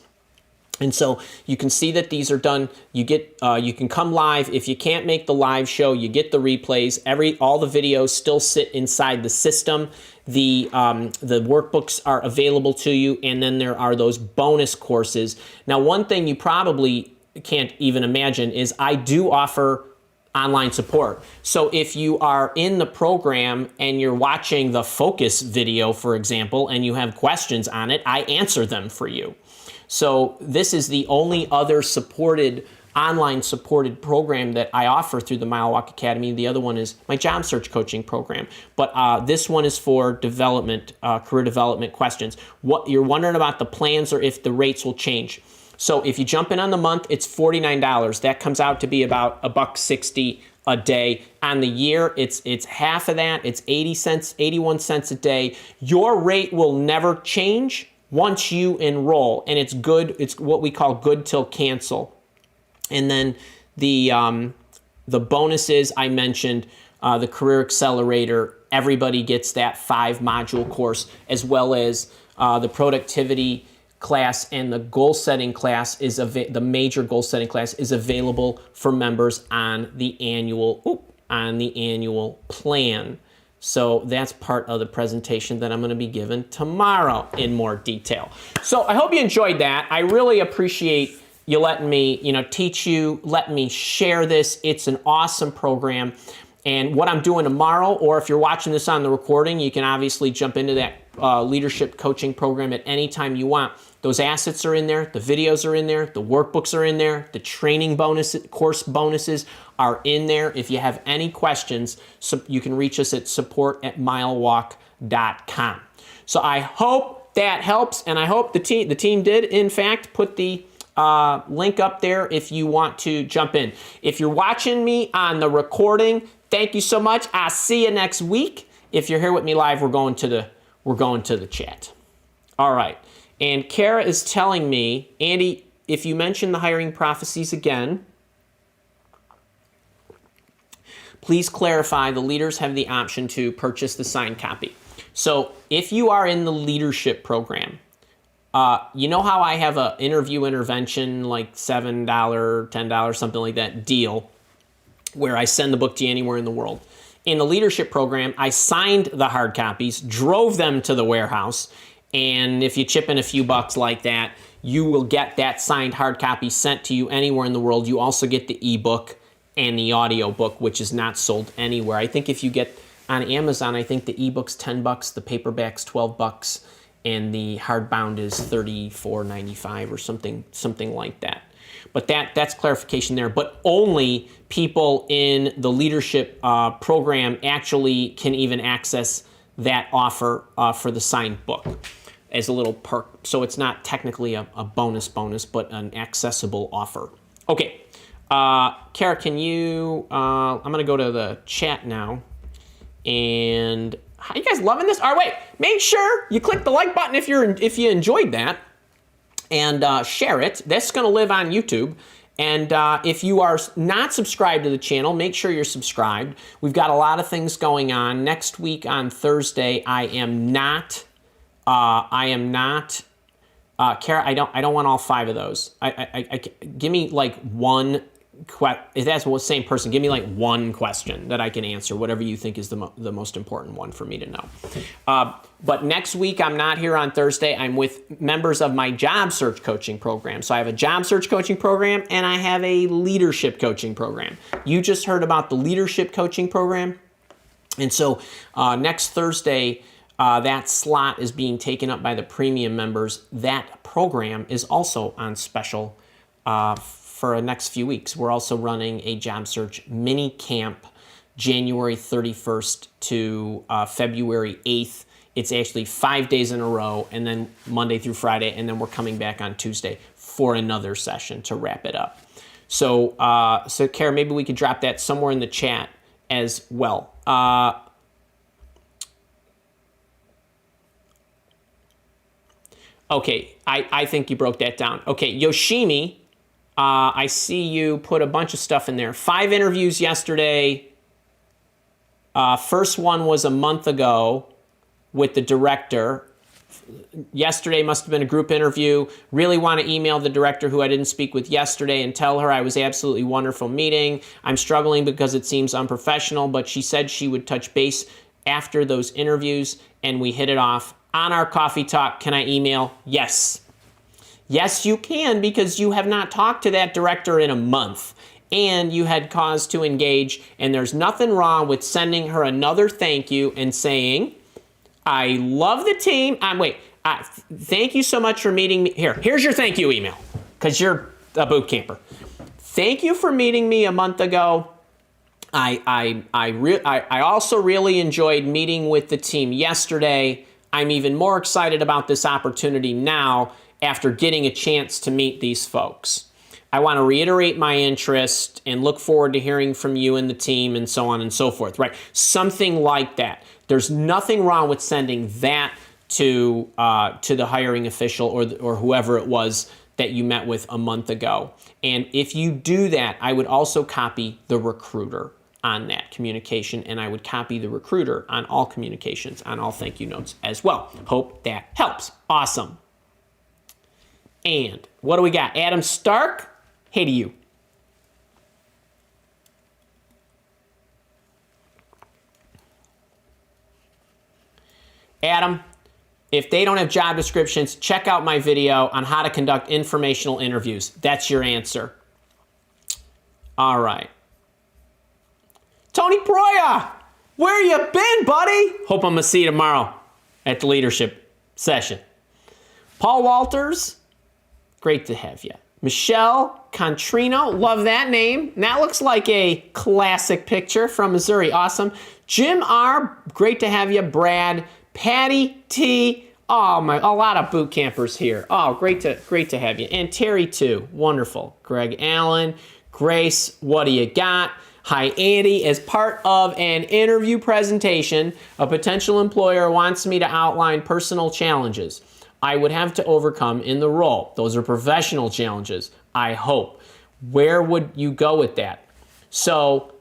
And so you can see that these are done. You can come live. If you can't make the live show, you get the replays. All the videos still sit inside the system. The workbooks are available to you, and then there are those bonus courses. Now, one thing you probably can't even imagine is I do offer online support. So if you are in the program and you're watching the focus video, for example, and you have questions on it, I answer them for you. So this is the only other online supported program that I offer through the Mile Walk Academy. The other one is my job search coaching program. But this one is for development, career development questions. What you're wondering about the plans or if the rates will change. So if you jump in on the month, it's $49. That comes out to be about $1.60 a day. On the year, it's half of that. It's 81 cents a day. Your rate will never change once you enroll, and it's good. It's what we call good till cancel. And then the bonuses I mentioned, the Career Accelerator. Everybody gets that 5-module course, as well as the productivity class and the goal setting class the major goal setting class is available for members on the annual plan. So that's part of the presentation that I'm going to be given tomorrow in more detail. So I hope you enjoyed that. I really appreciate you letting me, teach you, let me share this. It's an awesome program. And what I'm doing tomorrow, or if you're watching this on the recording, you can obviously jump into that leadership coaching program at any time you want. Those assets are in there, the videos are in there, the workbooks are in there, the training bonuses, course bonuses are in there. If you have any questions, so you can reach us at support@milewalk.com. So I hope that helps, and I hope the team did, in fact, put the link up there if you want to jump in. If you're watching me on the recording, thank you so much. I'll see you next week. If you're here with me live, we're going to the chat. All right. And Kara is telling me, Andy, if you mention the hiring prophecies again, please clarify the leaders have the option to purchase the signed copy. So if you are in the leadership program, you know how I have an interview intervention, like $7, $10, something like that deal, where I send the book to you anywhere in the world. In the leadership program, I signed the hard copies, drove them to the warehouse, and if you chip in a few bucks like that, you will get that signed hard copy sent to you anywhere in the world. You also get the ebook and the audio book, which is not sold anywhere. I think if you get on Amazon, I think the ebook's $10, the paperback's $12, and the hardbound is $34.95 or something like that. But that's clarification there. But only people in the leadership program actually can even access that offer for the signed book as a little perk. So it's not technically a bonus, but an accessible offer. Okay, Kara, can you? I'm gonna go to the chat now, and. Are you guys loving this? All right, wait. Make sure you click the like button if you enjoyed that, and share it. That's going to live on YouTube. And if you are not subscribed to the channel, make sure you're subscribed. We've got a lot of things going on. Next week on Thursday, I am not. Kara, I don't want all 5 of those. Give me like one. If that's the same person, give me like one question that I can answer, whatever you think is the most important one for me to know. But next week, I'm not here on Thursday. I'm with members of my job search coaching program. So I have a job search coaching program, and I have a leadership coaching program. You just heard about the leadership coaching program. And so next Thursday, that slot is being taken up by the premium members. That program is also on special for the next few weeks. We're also running a job search mini camp January 31st to February 8th. It's actually 5 days in a row, and then Monday through Friday, and then we're coming back on Tuesday for another session to wrap it up. So, Kara, maybe we could drop that somewhere in the chat as well. Okay, I think you broke that down. Okay, Yoshimi, I see you put a bunch of stuff in there. 5 interviews yesterday. First one was a month ago with the director. Yesterday must have been a group interview. Really want to email the director who I didn't speak with yesterday and tell her I was absolutely wonderful meeting. I'm struggling because it seems unprofessional, but she said she would touch base after those interviews, and we hit it off. On our coffee talk, can I email? Yes. Yes, you can, because you have not talked to that director in a month, and you had cause to engage, and there's nothing wrong with sending her another thank you and saying, I love the team. Thank you so much for meeting me. Here's your thank you email, because you're a boot camper. Thank you for meeting me a month ago. I also really enjoyed meeting with the team yesterday. I'm even more excited about this opportunity now after getting a chance to meet these folks. I want to reiterate my interest and look forward to hearing from you and the team and so on and so forth, right? Something like that. There's nothing wrong with sending that to the hiring official or whoever it was that you met with a month ago. And if you do that, I would also copy the recruiter on that communication, and I would copy the recruiter on all communications, on all thank you notes as well. Hope that helps. Awesome. And what do we got? Adam Stark, hey to you. Adam, if they don't have job descriptions, check out my video on how to conduct informational interviews. That's your answer. All right. Tony Proya, where you been, buddy? Hope I'm going to see you tomorrow at the leadership session. Paul Walters, great to have you. Michelle Contrino, love that name. That looks like a classic picture from Missouri. Awesome. Jim R., great to have you. Brad, Patty T. Oh my, a lot of boot campers here. Oh, great to have you. And Terry too. Wonderful. Greg Allen, Grace, what do you got? Hi, Andy. As part of an interview presentation, a potential employer wants me to outline personal challenges I would have to overcome in the role. Those are professional challenges, I hope. Where would you go with that? So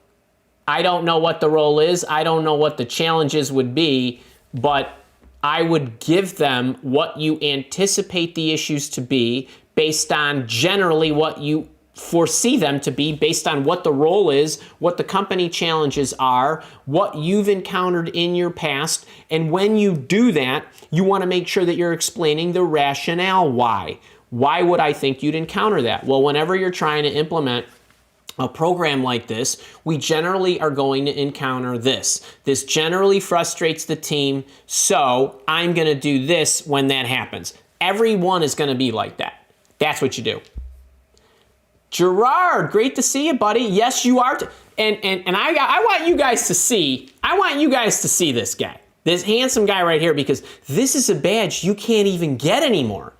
I don't know what the role is. I don't know what the challenges would be, but I would give them what you anticipate the issues to be based on generally what you foresee them to be, based on what the role is, what the company challenges are, what you've encountered in your past. And when you do that, you want to make sure that you're explaining the rationale why. Why would I think you'd encounter that? Well, whenever you're trying to implement a program like this, we generally are going to encounter this. This generally frustrates the team, so I'm going to do this when that happens. Everyone is going to be like that. That's what you do. Gerard, great to see you, buddy. Yes, you are. And I want you guys to see, this guy, this handsome guy right here, because this is a badge you can't even get anymore.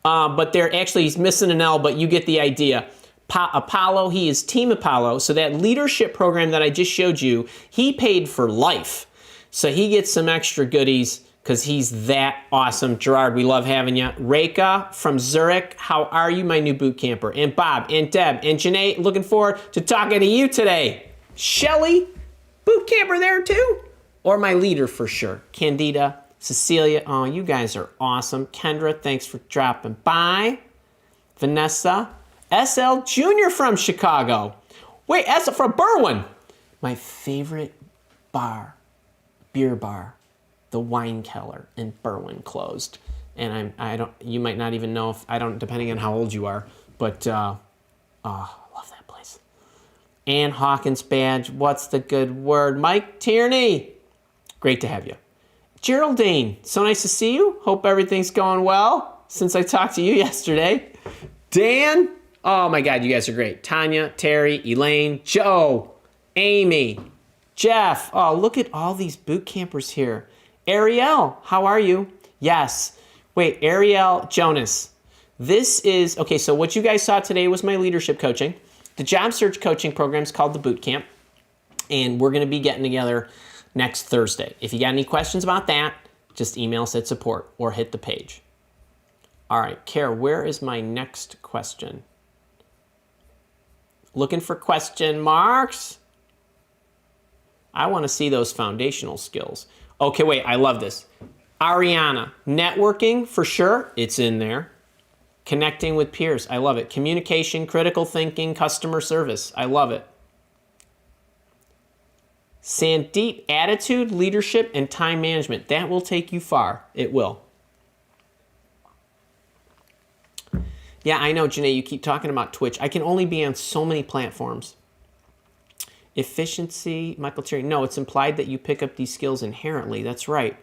But he's missing an L, but you get the idea. Apollo, he is Team Apollo. So that leadership program that I just showed you, he paid for life. So he gets some extra goodies because he's that awesome. Gerard, we love having you. Reka from Zurich, how are you, my new boot camper? And Bob, and Deb, and Janae, looking forward to talking to you today. Shelly, boot camper there too? Or my leader for sure. Candida, Cecilia, oh, you guys are awesome. Kendra, thanks for dropping by. Vanessa, SL Jr. from Chicago. Wait, SL from Berwyn. My favorite beer bar. The Wine Keller in Berwyn closed, and you might not even know if depending on how old you are, but I love that place. Ann Hawkins badge, what's the good word? Mike Tierney, great to have you. Geraldine, so nice to see you. Hope everything's going well since I talked to you yesterday. Dan, oh my God, you guys are great. Tanya, Terry, Elaine, Joe, Amy, Jeff. Oh, look at all these boot campers here. Ariel, how are you? Yes. Wait, Ariel Jonas. This is, okay, so what you guys saw today was my leadership coaching. The job search coaching program is called the Boot Camp, and we're going to be getting together next Thursday. If you got any questions about that, just email us at support or hit the page. All right, Kara, where is my next question? Looking for question marks? I want to see those foundational skills. Okay, wait, I love this. Ariana, networking, for sure, it's in there. Connecting with peers, I love it. Communication, critical thinking, customer service, I love it. Sandeep, attitude, leadership, and time management. That will take you far. It will. Yeah, I know, Janae, you keep talking about Twitch. I can only be on so many platforms. Efficiency, Michael Terry. No, it's implied that you pick up these skills inherently. That's right.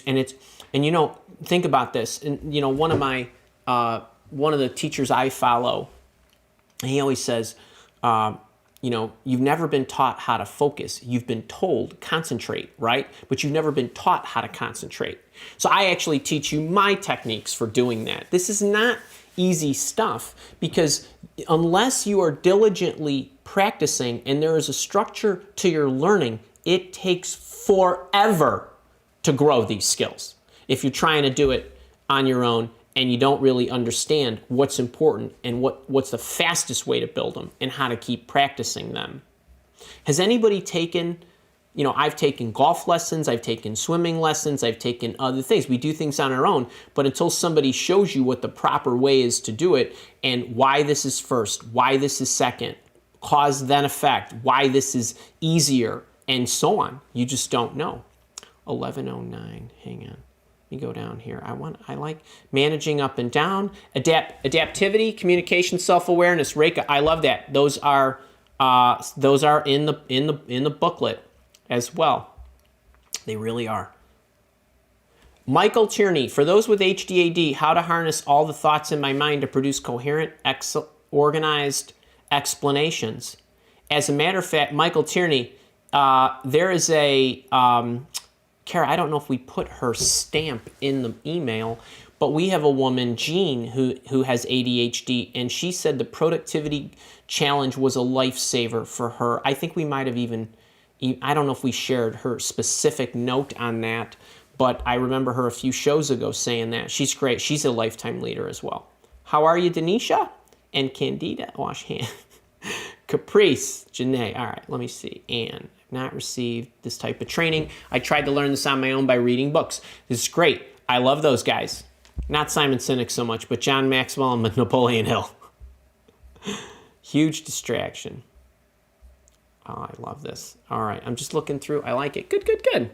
And you know, think about this. And you know, one of the teachers I follow, he always says, you know, you've never been taught how to focus. You've been told concentrate, right? But you've never been taught how to concentrate. So I actually teach you my techniques for doing that. This is not easy stuff because unless you are diligently practicing and there is a structure to your learning, it takes forever to grow these skills. If you're trying to do it on your own and you don't really understand what's important and what's the fastest way to build them and how to keep practicing them. Has anybody taken, you know, I've taken golf lessons, I've taken swimming lessons, I've taken other things. We do things on our own, but until somebody shows you what the proper way is to do it and why this is first, why this is second, cause then effect, why this is easier, and so on, you just don't know. 1109, hang on. Let me go down here. I like managing up and down, adaptivity, communication, self-awareness. Reka, I love that. Those are Those are in the booklet as well. They really are. Michael Tierney, for those with HDAD, how to harness all the thoughts in my mind to produce coherent, organized explanations. As a matter of fact, Michael Tierney, there is a, Kara, I don't know if we put her stamp in the email, but we have a woman, Jean, who has ADHD, and she said the productivity challenge was a lifesaver for her. I think we might have even, I don't know if we shared her specific note on that, but I remember her a few shows ago saying that. She's great. She's a lifetime leader as well. How are you, Denisha? And Candida, wash hands. Caprice, Janae. All right, let me see. Anne, I've not received this type of training. I tried to learn this on my own by reading books. This is great. I love those guys. Not Simon Sinek so much, but John Maxwell and Napoleon Hill. Huge distraction. Oh, I love this. All right, I'm just looking through. I like it. Good, good, good.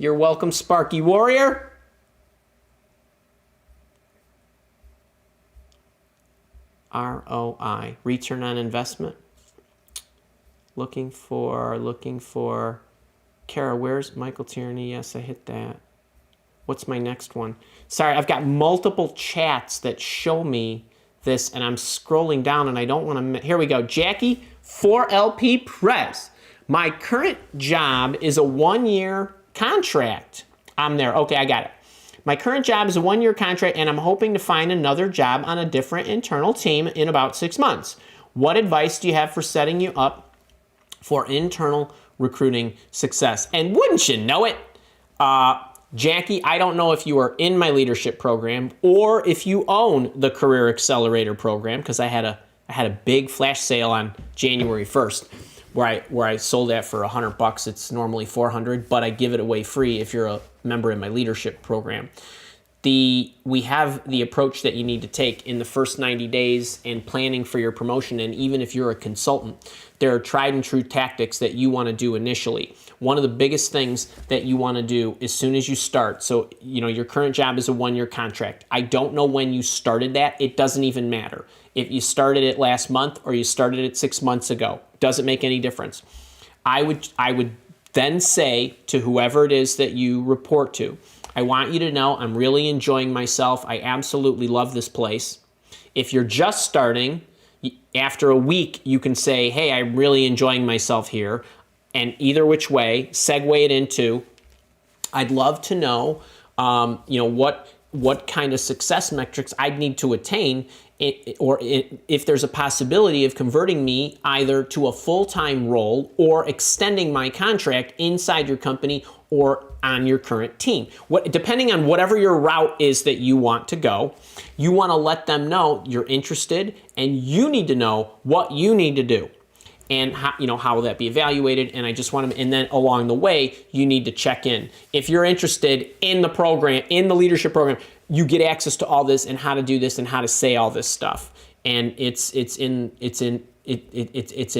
You're welcome, Sparky Warrior. ROI, return on investment. Looking for, Kara, where's Michael Tierney? Yes, I hit that. What's my next one? Sorry, I've got multiple chats that show me this, and I'm scrolling down, and I don't want to, here we go. Jackie, 4LP Press. My current job is a 1-year contract. I'm there. Okay, I got it. My current job is a 1-year contract, and I'm hoping to find another job on a different internal team in about 6 months. What advice do you have for setting you up for internal recruiting success? And wouldn't you know it, Jackie, I don't know if you are in my leadership program or if you own the Career Accelerator program, because I had a big flash sale on January 1st. Where I sold that for $100. It's normally $400, but I give it away free if you're a member in my leadership program. We have the approach that you need to take in the first 90 days and planning for your promotion. And even if you're a consultant, there are tried and true tactics that you want to do initially. One of the biggest things that you want to do as soon as you start, so your current job is a 1-year contract. I don't know when you started that. It doesn't even matter. If you started it last month or you started it 6 months ago, doesn't make any difference. I would then say to whoever it is that you report to, I want you to know I'm really enjoying myself. I absolutely love this place. If you're just starting, after a week, you can say, hey, I'm really enjoying myself here. And either which way, segue it into, I'd love to know, what kind of success metrics I'd need to attain, if there's a possibility of converting me either to a full-time role or extending my contract inside your company or on your current team. Depending on whatever your route is that you want to go, you want to let them know you're interested, and you need to know what you need to do. And how will that be evaluated? And I just want to, and then along the way, you need to check in. If you're interested in the program, in the leadership program, you get access to all this and how to do this and how to say all this stuff. And it's in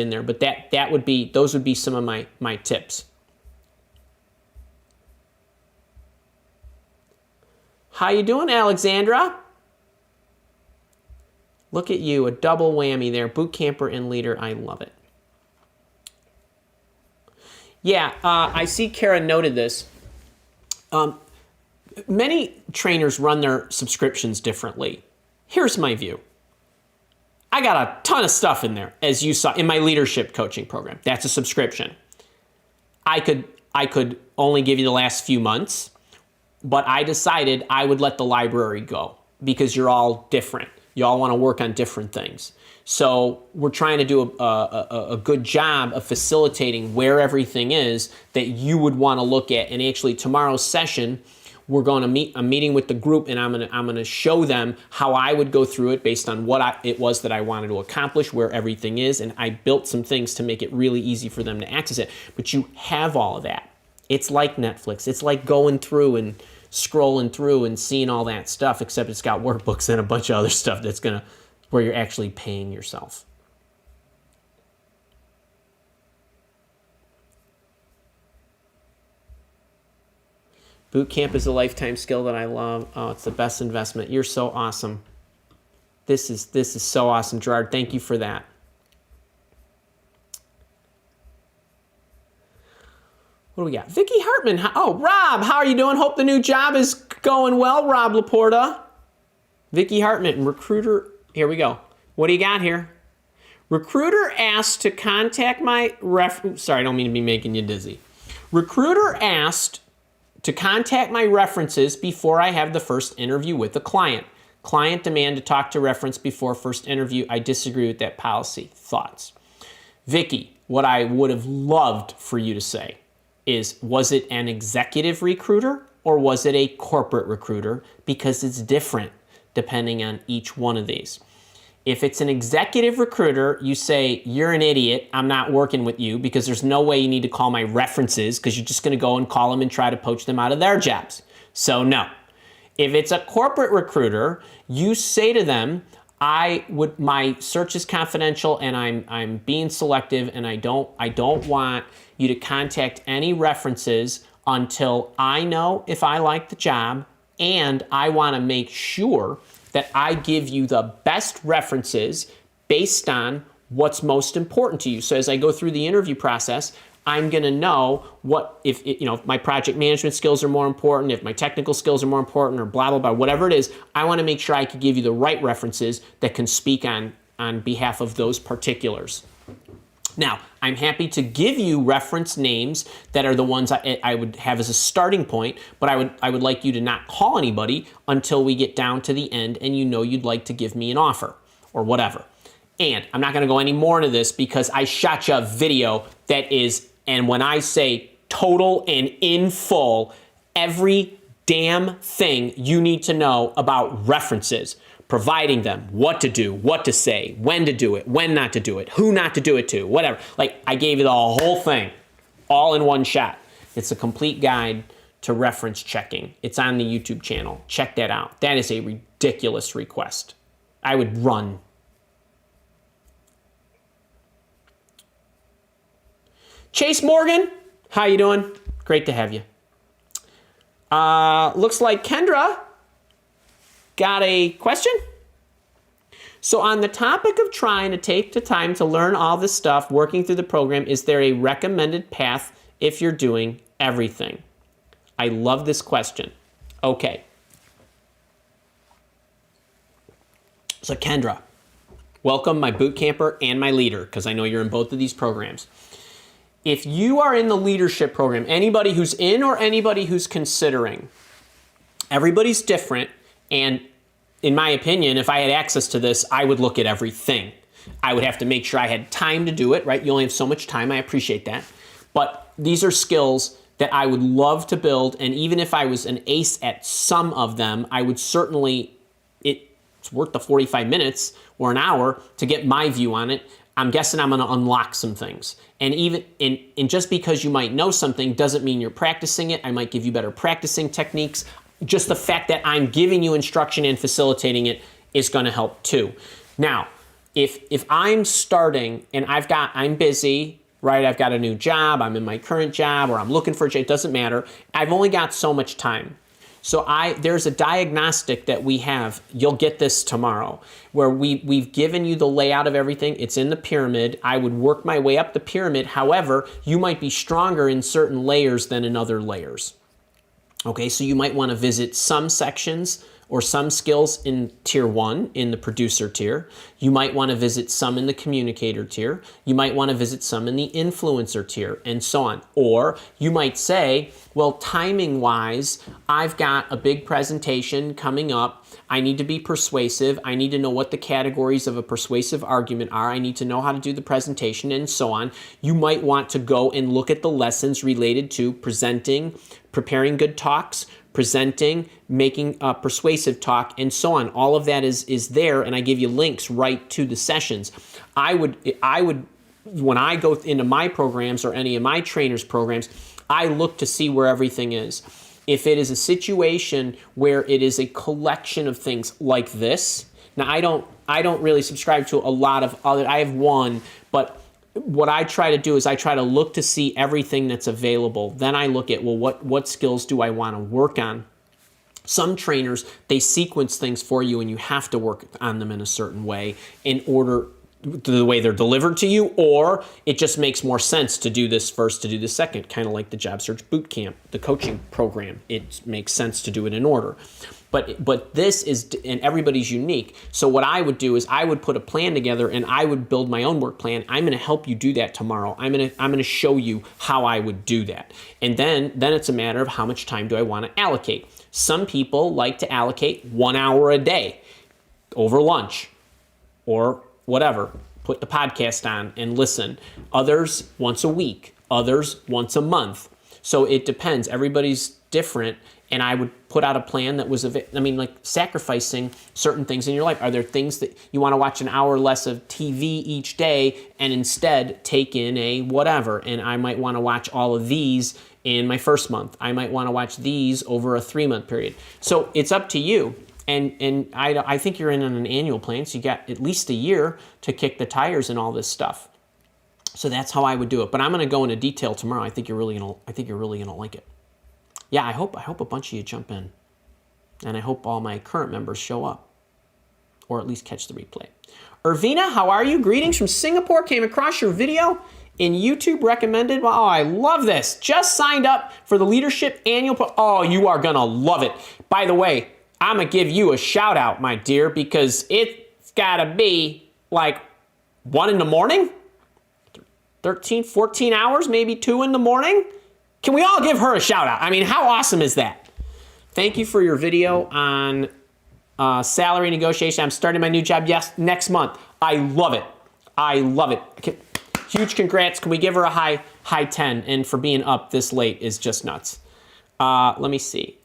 there. But those would be some of my tips. How you doing, Alexandra? Look at you, a double whammy there. Boot camper and leader. I love it. Yeah, I see Kara noted this. Many trainers run their subscriptions differently. Here's my view. I got a ton of stuff in there, as you saw in my leadership coaching program. That's a subscription. I could only give you the last few months, but I decided I would let the library go because you're all different. You all want to work on different things. So we're trying to do a good job of facilitating where everything is that you would want to look at. And actually tomorrow's session, we're going to meet. I'm meeting with the group, and I'm going to show them how I would go through it based on what it was that I wanted to accomplish, where everything is, and I built some things to make it really easy for them to access it. But you have all of that. It's like Netflix. It's like going through and scrolling through and seeing all that stuff, except it's got workbooks and a bunch of other stuff where you're actually paying yourself. Boot camp is a lifetime skill that I love. Oh, it's the best investment. You're so awesome. This is so awesome, Gerard. Thank you for that. What do we got? Vicky Hartman. Oh, Rob, how are you doing? Hope the new job is going well, Rob Laporta. Vicky Hartman, recruiter. Here we go. What do you got here? Recruiter asked to contact my sorry, I don't mean to be making you dizzy. Recruiter asked to contact my references before I have the first interview with the client. Client demand to talk to reference before first interview. I disagree with that policy. Thoughts? Vicky, what I would have loved for you to say is, was it an executive recruiter or was it a corporate recruiter? Because it's different depending on each one of these. If it's an executive recruiter, you say, you're an idiot, I'm not working with you, because there's no way you need to call my references because you're just going to go and call them and try to poach them out of their jobs. So no. If it's a corporate recruiter, you say to them, my search is confidential and I'm being selective, and I don't want you to contact any references until I know if I like the job, and I want to make sure that I give you the best references based on what's most important to you. So as I go through the interview process, I'm going to know what, if my project management skills are more important, if my technical skills are more important, or blah, blah, blah, whatever it is, I want to make sure I can give you the right references that can speak on behalf of those particulars. Now, I'm happy to give you reference names that are the ones I would have as a starting point, but I would like you to not call anybody until we get down to the end and you know you'd like to give me an offer or whatever. And I'm not going to go any more into this because I shot you a video that is, and when I say total and in full, every damn thing you need to know about references. Providing them, what to do, what to say, when to do it, when not to do it, who not to do it to, whatever. Like, I gave you the whole thing, all in one shot. It's a complete guide to reference checking. It's on the YouTube channel. Check that out. That is a ridiculous request. I would run. Chase Morgan, how you doing? Great to have you. Looks like Kendra got a question? So on the topic of trying to take the time to learn all this stuff, working through the program, is there a recommended path if you're doing everything? I love this question. Okay. So Kendra, welcome, my boot camper and my leader, because I know you're in both of these programs. If you are in the leadership program, anybody who's in or anybody who's considering, everybody's different. And in my opinion, if I had access to this, I would look at everything. I would have to make sure I had time to do it, right? You only have so much time. I appreciate that. But these are skills that I would love to build. And even if I was an ace at some of them, I would certainly, it's worth the 45 minutes or an hour to get my view on it. I'm guessing I'm going to unlock some things. And even and just because you might know something doesn't mean you're practicing it. I might give you better practicing techniques. Just the fact that I'm giving you instruction and facilitating it is going to help too. Now, if I'm starting and I'm busy, right? I've got a new job, I'm in my current job, or I'm looking for a job, it doesn't matter. I've only got so much time. So there's a diagnostic that we have, you'll get this tomorrow, where we've given you the layout of everything. It's in the pyramid. I would work my way up the pyramid. However, you might be stronger in certain layers than in other layers. Okay, so you might want to visit some sections or some skills in tier 1 in the producer tier. You might want to visit some in the communicator tier. You might want to visit some in the influencer tier, and so on. Or you might say, well, timing wise, I've got a big presentation coming up. I need to be persuasive. I need to know what the categories of a persuasive argument are. I need to know how to do the presentation, and so on. You might want to go and look at the lessons related to presenting, preparing good talks, presenting, making a persuasive talk, and so on. All of that is there, and I give you links right to the sessions. I would, when I go into my programs or any of my trainers' programs, I look to see where everything is. If it is a situation where it is a collection of things like this, now I don't really subscribe to a lot of other, I have one, but what I try to do is I try to look to see everything that's available. Then I look at, well, what skills do I want to work on? Some trainers, they sequence things for you and you have to work on them in a certain way in order the way they're delivered to you, or it just makes more sense to do this first, to do this second, kind of like the job search boot camp, the coaching program. It makes sense to do it in order. But this is, and everybody's unique. So what I would do is I would put a plan together and I would build my own work plan. I'm going to help you do that tomorrow. I'm going to show you how I would do that. And then it's a matter of how much time do I want to allocate. Some people like to allocate 1 hour a day over lunch or whatever. Put the podcast on and listen. Others once a week, others once a month. So it depends. Everybody's different. And I would put out a plan that was, like sacrificing certain things in your life. Are there things that you want to watch an hour less of TV each day and instead take in a whatever? And I might want to watch all of these in my first month. I might want to watch these over a 3-month period. So it's up to you. And I think you're in on an annual plan, so you got at least a year to kick the tires and all this stuff. So that's how I would do it. But I'm going to go into detail tomorrow. I think you're really gonna like it. Yeah, I hope a bunch of you jump in. And I hope all my current members show up. Or at least catch the replay. Irvina, how are you? Greetings from Singapore. Came across your video in YouTube recommended. Oh, I love this. Just signed up for the Leadership Annual. Oh, you are going to love it. By the way, I'm going to give you a shout out, my dear, because it's got to be like 1 in the morning. 13, 14 hours, maybe 2 in the morning. Can we all give her a shout out? I mean, how awesome is that? Thank you for your video on salary negotiation. I'm starting my new job next month. I love it. I love it. Okay. Huge congrats. Can we give her a high 10? And for being up this late is just nuts. Let me see.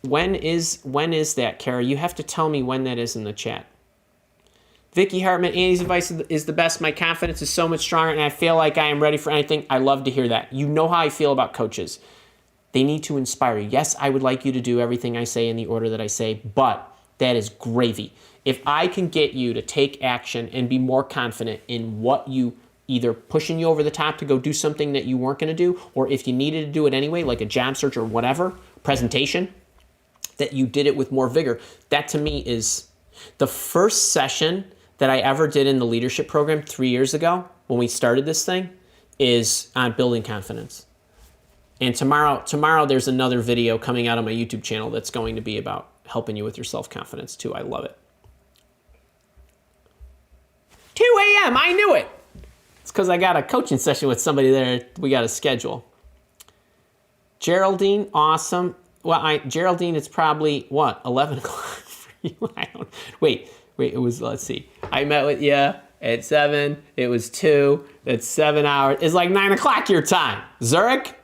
When is that, Kara? You have to tell me when that is in the chat. Vicky Hartman, Andy's advice is the best. My confidence is so much stronger, and I feel like I am ready for anything. I love to hear that. You know how I feel about coaches. They need to inspire you. Yes, I would like you to do everything I say in the order that I say, but that is gravy. If I can get you to take action and be more confident in what you either pushing you over the top to go do something that you weren't going to do, or if you needed to do it anyway, like a job search or whatever, presentation, that you did it with more vigor. That to me is the first session that I ever did in the leadership program 3 years ago when we started this thing is on building confidence. And tomorrow there's another video coming out on my YouTube channel that's going to be about helping you with your self-confidence too. I love it. 2 a.m. I knew it. It's because I got a coaching session with somebody there. We got a schedule. Geraldine, awesome. Well, Geraldine, it's probably, what, 11 o'clock for you? Wait, it was, let's see. I met with you at 7. It was 2. That's 7 hours. It's like 9 o'clock your time. Zurich?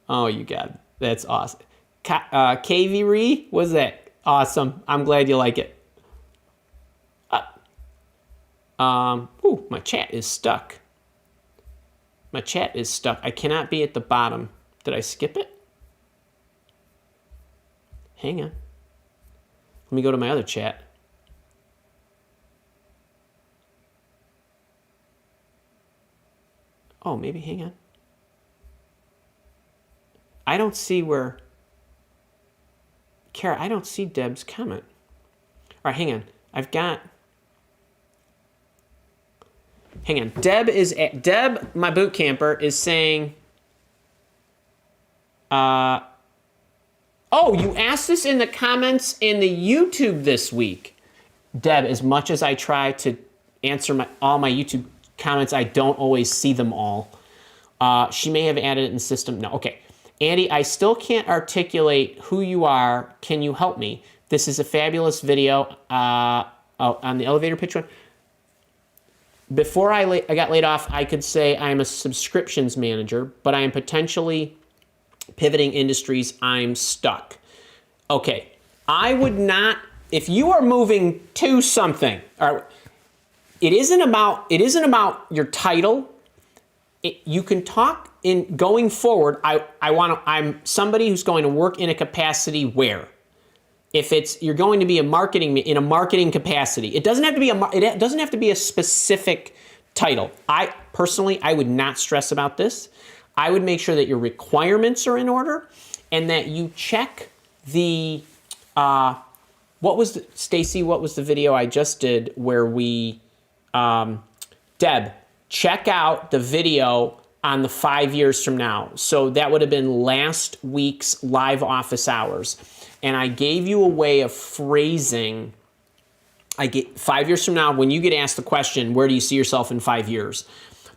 Oh, you got it. That's awesome. KV what's that? Awesome. I'm glad you like it. My chat is stuck. My chat is stuck. I cannot be at the bottom. Did I skip it? Hang on. Let me go to my other chat. Oh, maybe, hang on. I don't see where... Kara, I don't see Deb's comment. All right, hang on. I've got... Hang on. Deb, my boot camper, is saying... Oh, you asked this in the comments in the YouTube this week. Deb, as much as I try to answer all my YouTube comments, I don't always see them all. She may have added it in the system. No, okay. Andy, I still can't articulate who you are. Can you help me? This is a fabulous video on the elevator pitch one. Before I got laid off, I could say I'm a subscriptions manager, but I am potentially pivoting industries. I'm stuck. Okay, I would not, if you are moving to something, or it isn't about your title. You can talk in going forward. I'm somebody who's going to work in a capacity where, if you're going to be in a marketing capacity, it doesn't have to be a specific title. I would not stress about this. I would make sure that your requirements are in order and that you check the, Stacy, what was the video I just did where we, Deb, check out the video on the 5 years from now. So that would have been last week's live office hours. And I gave you a way of phrasing, 5 years from now, when you get asked the question, where do you see yourself in 5 years?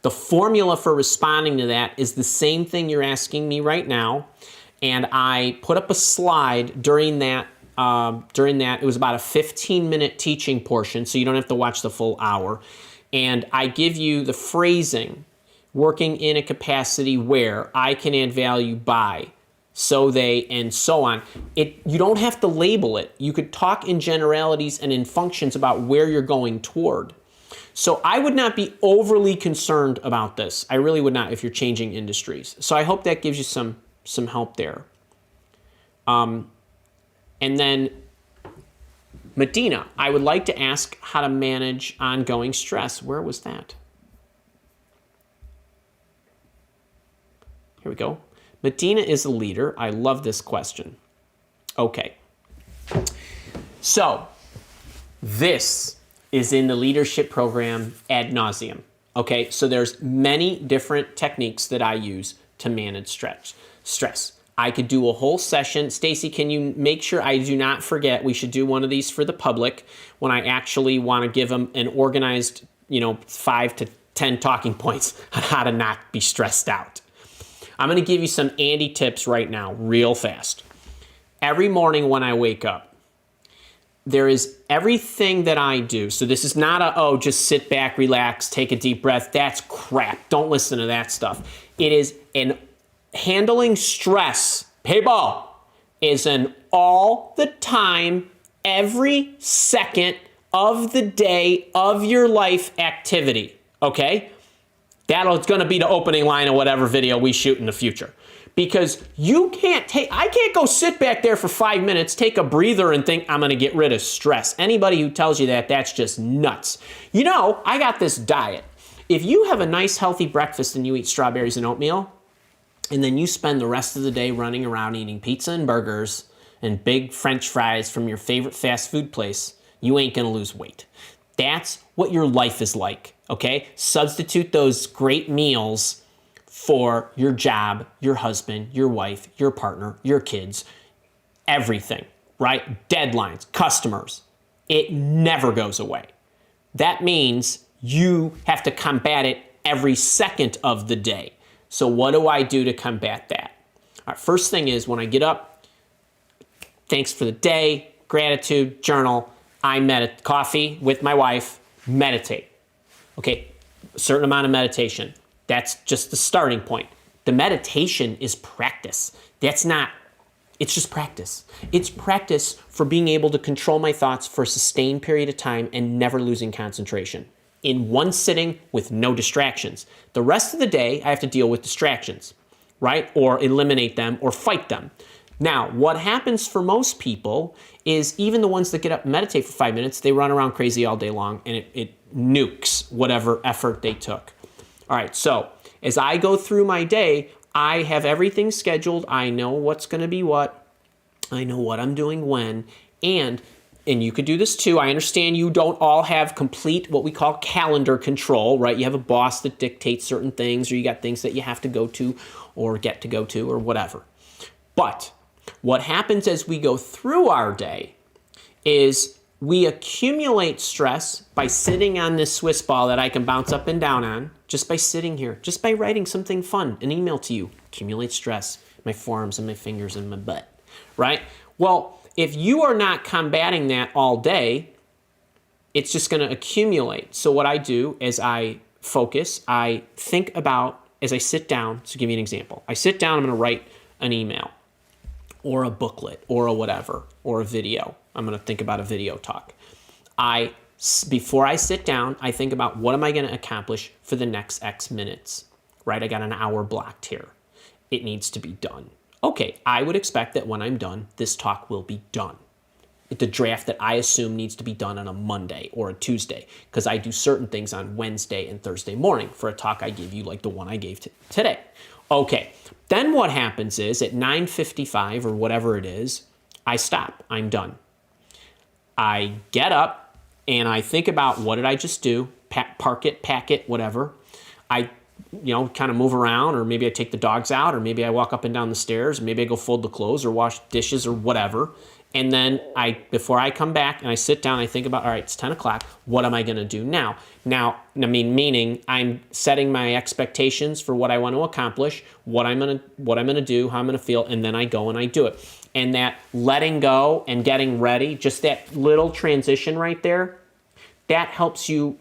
The formula for responding to that is the same thing you're asking me right now. And I put up a slide during that. It was about a 15-minute teaching portion, so you don't have to watch the full hour. And I give you the phrasing, working in a capacity where I can add value by, so they, and so on. You don't have to label it. You could talk in generalities and in functions about where you're going toward. So I would not be overly concerned about this. I really would not if you're changing industries. So I hope that gives you some help there. And then Medina, I would like to ask how to manage ongoing stress. Where was that? Here we go. Medina is a leader. I love this question. Okay. So this is in the leadership program ad nauseum. Okay, so there's many different techniques that I use to manage stress. I could do a whole session. Stacy, can you make sure I do not forget? We should do one of these for the public when I actually want to give them an organized, 5 to 10 talking points on how to not be stressed out. I'm going to give you some Andy tips right now, real fast. Every morning when I wake up, there is everything that I do. So this is not just sit back, relax, take a deep breath. That's crap. Don't listen to that stuff. It is handling stress, people, is an all the time, every second of the day of your life activity, okay? That's going to be the opening line of whatever video we shoot in the future. Because I can't go sit back there for 5 minutes, take a breather and think I'm going to get rid of stress. Anybody who tells you that, that's just nuts. I got this diet. If you have a nice healthy breakfast and you eat strawberries and oatmeal, and then you spend the rest of the day running around eating pizza and burgers and big French fries from your favorite fast food place, you ain't going to lose weight. That's what your life is like, okay? Substitute those great meals for your job, your husband, your wife, your partner, your kids, everything, right? Deadlines, customers. It never goes away. That means you have to combat it every second of the day. So what do I do to combat that? All right, first thing is when I get up, thanks for the day, gratitude, journal, I meditate, coffee with my wife, meditate. Okay, a certain amount of meditation. That's just the starting point. The meditation is practice. It's just practice. It's practice for being able to control my thoughts for a sustained period of time and never losing concentration. In one sitting with no distractions. The rest of the day, I have to deal with distractions, right? Or eliminate them or fight them. Now, what happens for most people is even the ones that get up and meditate for 5 minutes, they run around crazy all day long and it nukes whatever effort they took. All right, so as I go through my day, I have everything scheduled. I know what's going to be what. I know what I'm doing when. And you could do this too. I understand you don't all have complete what we call calendar control, right? You have a boss that dictates certain things, or you got things that you have to go to or get to go to or whatever. But what happens as we go through our day is we accumulate stress by sitting on this Swiss ball that I can bounce up and down on, just by sitting here, just by writing something fun, an email to you. Accumulate stress, my forearms and my fingers and my butt, right? Well, if you are not combating that all day, it's just going to accumulate. So what I do is I focus, I think about, as I sit down, so give you an example. I sit down, I'm going to write an email or a booklet or a whatever, or a video. I'm going to think about a video talk. Before I sit down, I think about what am I going to accomplish for the next X minutes, right? I got an hour blocked here. It needs to be done. Okay, I would expect that when I'm done, this talk will be done. The draft that I assume needs to be done on a Monday or a Tuesday, because I do certain things on Wednesday and Thursday morning for a talk I give you like the one I gave today. Okay, then what happens is at 9:55 or whatever it is, I stop. I'm done. I get up and I think about, what did I just do? Park it, pack it, whatever. I, kind of move around, or maybe I take the dogs out, or maybe I walk up and down the stairs, maybe I go fold the clothes or wash dishes or whatever. And then before I come back and I sit down, I think about, all right, it's 10 o'clock. What am I going to do now? Meaning I'm setting my expectations for what I want to accomplish, what I'm going to do, how I'm going to feel, and then I go and I do it. And that letting go and getting ready, just that little transition right there, that helps you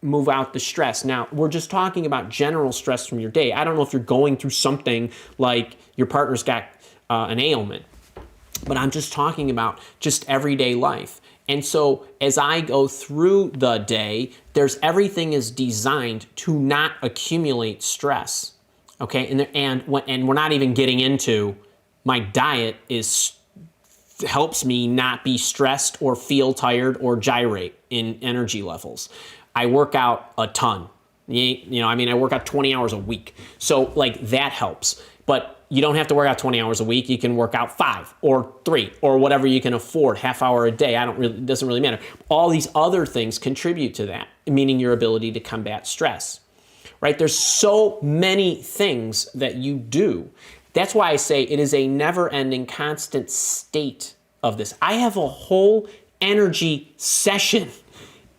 move out the stress. Now, we're just talking about general stress from your day. I don't know if you're going through something like your partner's got an ailment, but I'm just talking about just everyday life. And so as I go through the day, everything is designed to not accumulate stress. Okay, and we're not even getting into my diet helps me not be stressed or feel tired or gyrate in energy levels. I work out a ton. I work out 20 hours a week. So that helps. But you don't have to work out 20 hours a week. You can work out 5 or 3 or whatever you can afford, half hour a day. It doesn't really matter. All these other things contribute to that, meaning your ability to combat stress, right? There's so many things that you do. That's why I say it is a never-ending, constant state of this. I have a whole energy session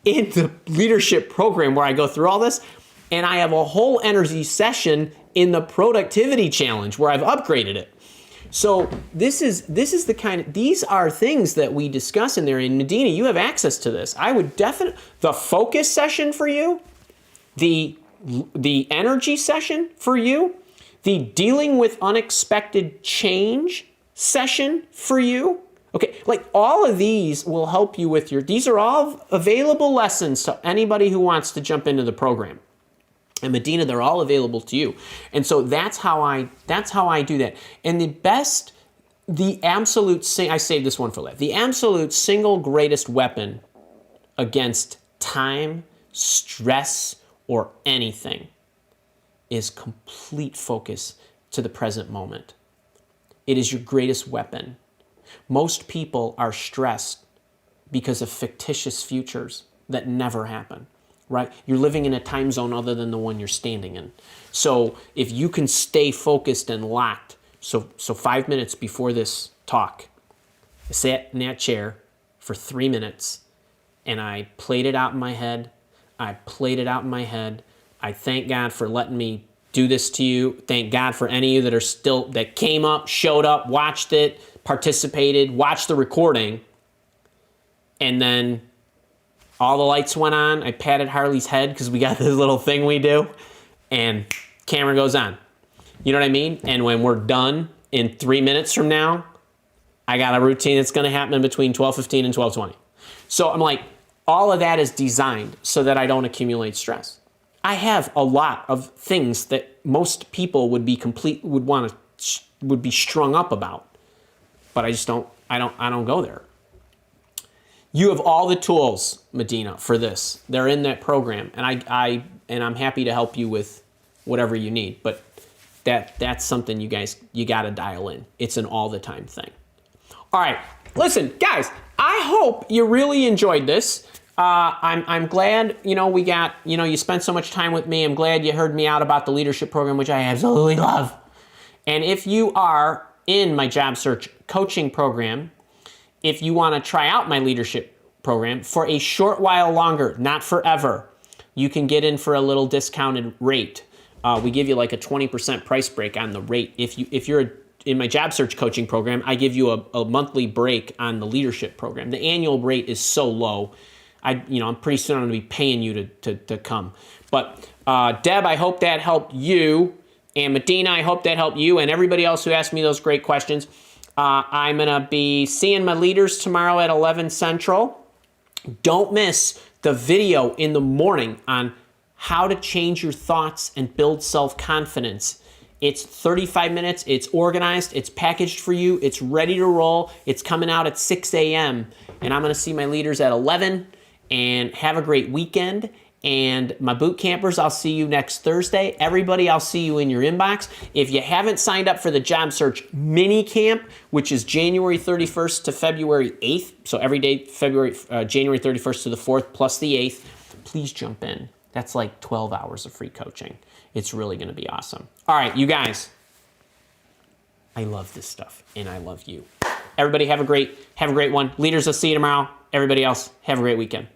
in the leadership program where I go through all this, and I have a whole energy session in the productivity challenge where I've upgraded it. So these are things that we discuss in there. And Medina, you have access to this. I would definitely, the focus session for you, the energy session for you, the dealing with unexpected change session for you. Okay, all of these will help you with these are all available lessons to anybody who wants to jump into the program. And Medina, they're all available to you. And so that's how I do that. And I saved this one for last. The absolute single greatest weapon against time, stress, or anything is complete focus to the present moment. It is your greatest weapon. Most people are stressed because of fictitious futures that never happen. Right? You're living in a time zone other than the one you're standing in. So if you can stay focused and locked, so 5 minutes before this talk, I sat in that chair for 3 minutes and I played it out in my head. I thank God for letting me do this to you. Thank God for any of you that came up, showed up, watched it, participated, watched the recording, and then all the lights went on. I patted Harley's head because we got this little thing we do, and camera goes on. You know what I mean? And when we're done in 3 minutes from now, I got a routine that's going to happen between 12:15 and 12:20. So I'm all of that is designed so that I don't accumulate stress. I have a lot of things that most people would be strung up about, but I just don't go there. You have all the tools, Medina, for this. They're in that program, and I'm happy to help you with whatever you need. But that's something you got to dial in. It's an all the time thing. All right, listen, guys. I hope you really enjoyed this. I'm glad we got you spent so much time with me. I'm glad you heard me out about the leadership program, which I absolutely love. And if you are in my job search coaching program, if you want to try out my leadership program for a short while longer, not forever, you can get in for a little discounted rate. We give you a 20% price break on the rate. If you're in my job search coaching program, I give you a monthly break on the leadership program. The annual rate is so low, I'm pretty soon I'm going to be paying you to come. But Deb, I hope that helped you, and Medina, I hope that helped you, and everybody else who asked me those great questions. I'm going to be seeing my leaders tomorrow at 11 Central. Don't miss the video in the morning on how to change your thoughts and build self-confidence. It's 35 minutes. It's organized. It's packaged for you. It's ready to roll. It's coming out at 6 a.m. And I'm going to see my leaders at 11. And have a great weekend. And my boot campers, I'll see you next Thursday. Everybody, I'll see you in your inbox. If you haven't signed up for the Job Search Mini Camp, which is January 31st to February 8th, so every day, January 31st to the 4th plus the 8th, please jump in. That's like 12 hours of free coaching. It's really going to be awesome. All right, you guys, I love this stuff, and I love you. Everybody have a great one. Leaders, I'll see you tomorrow. Everybody else, have a great weekend.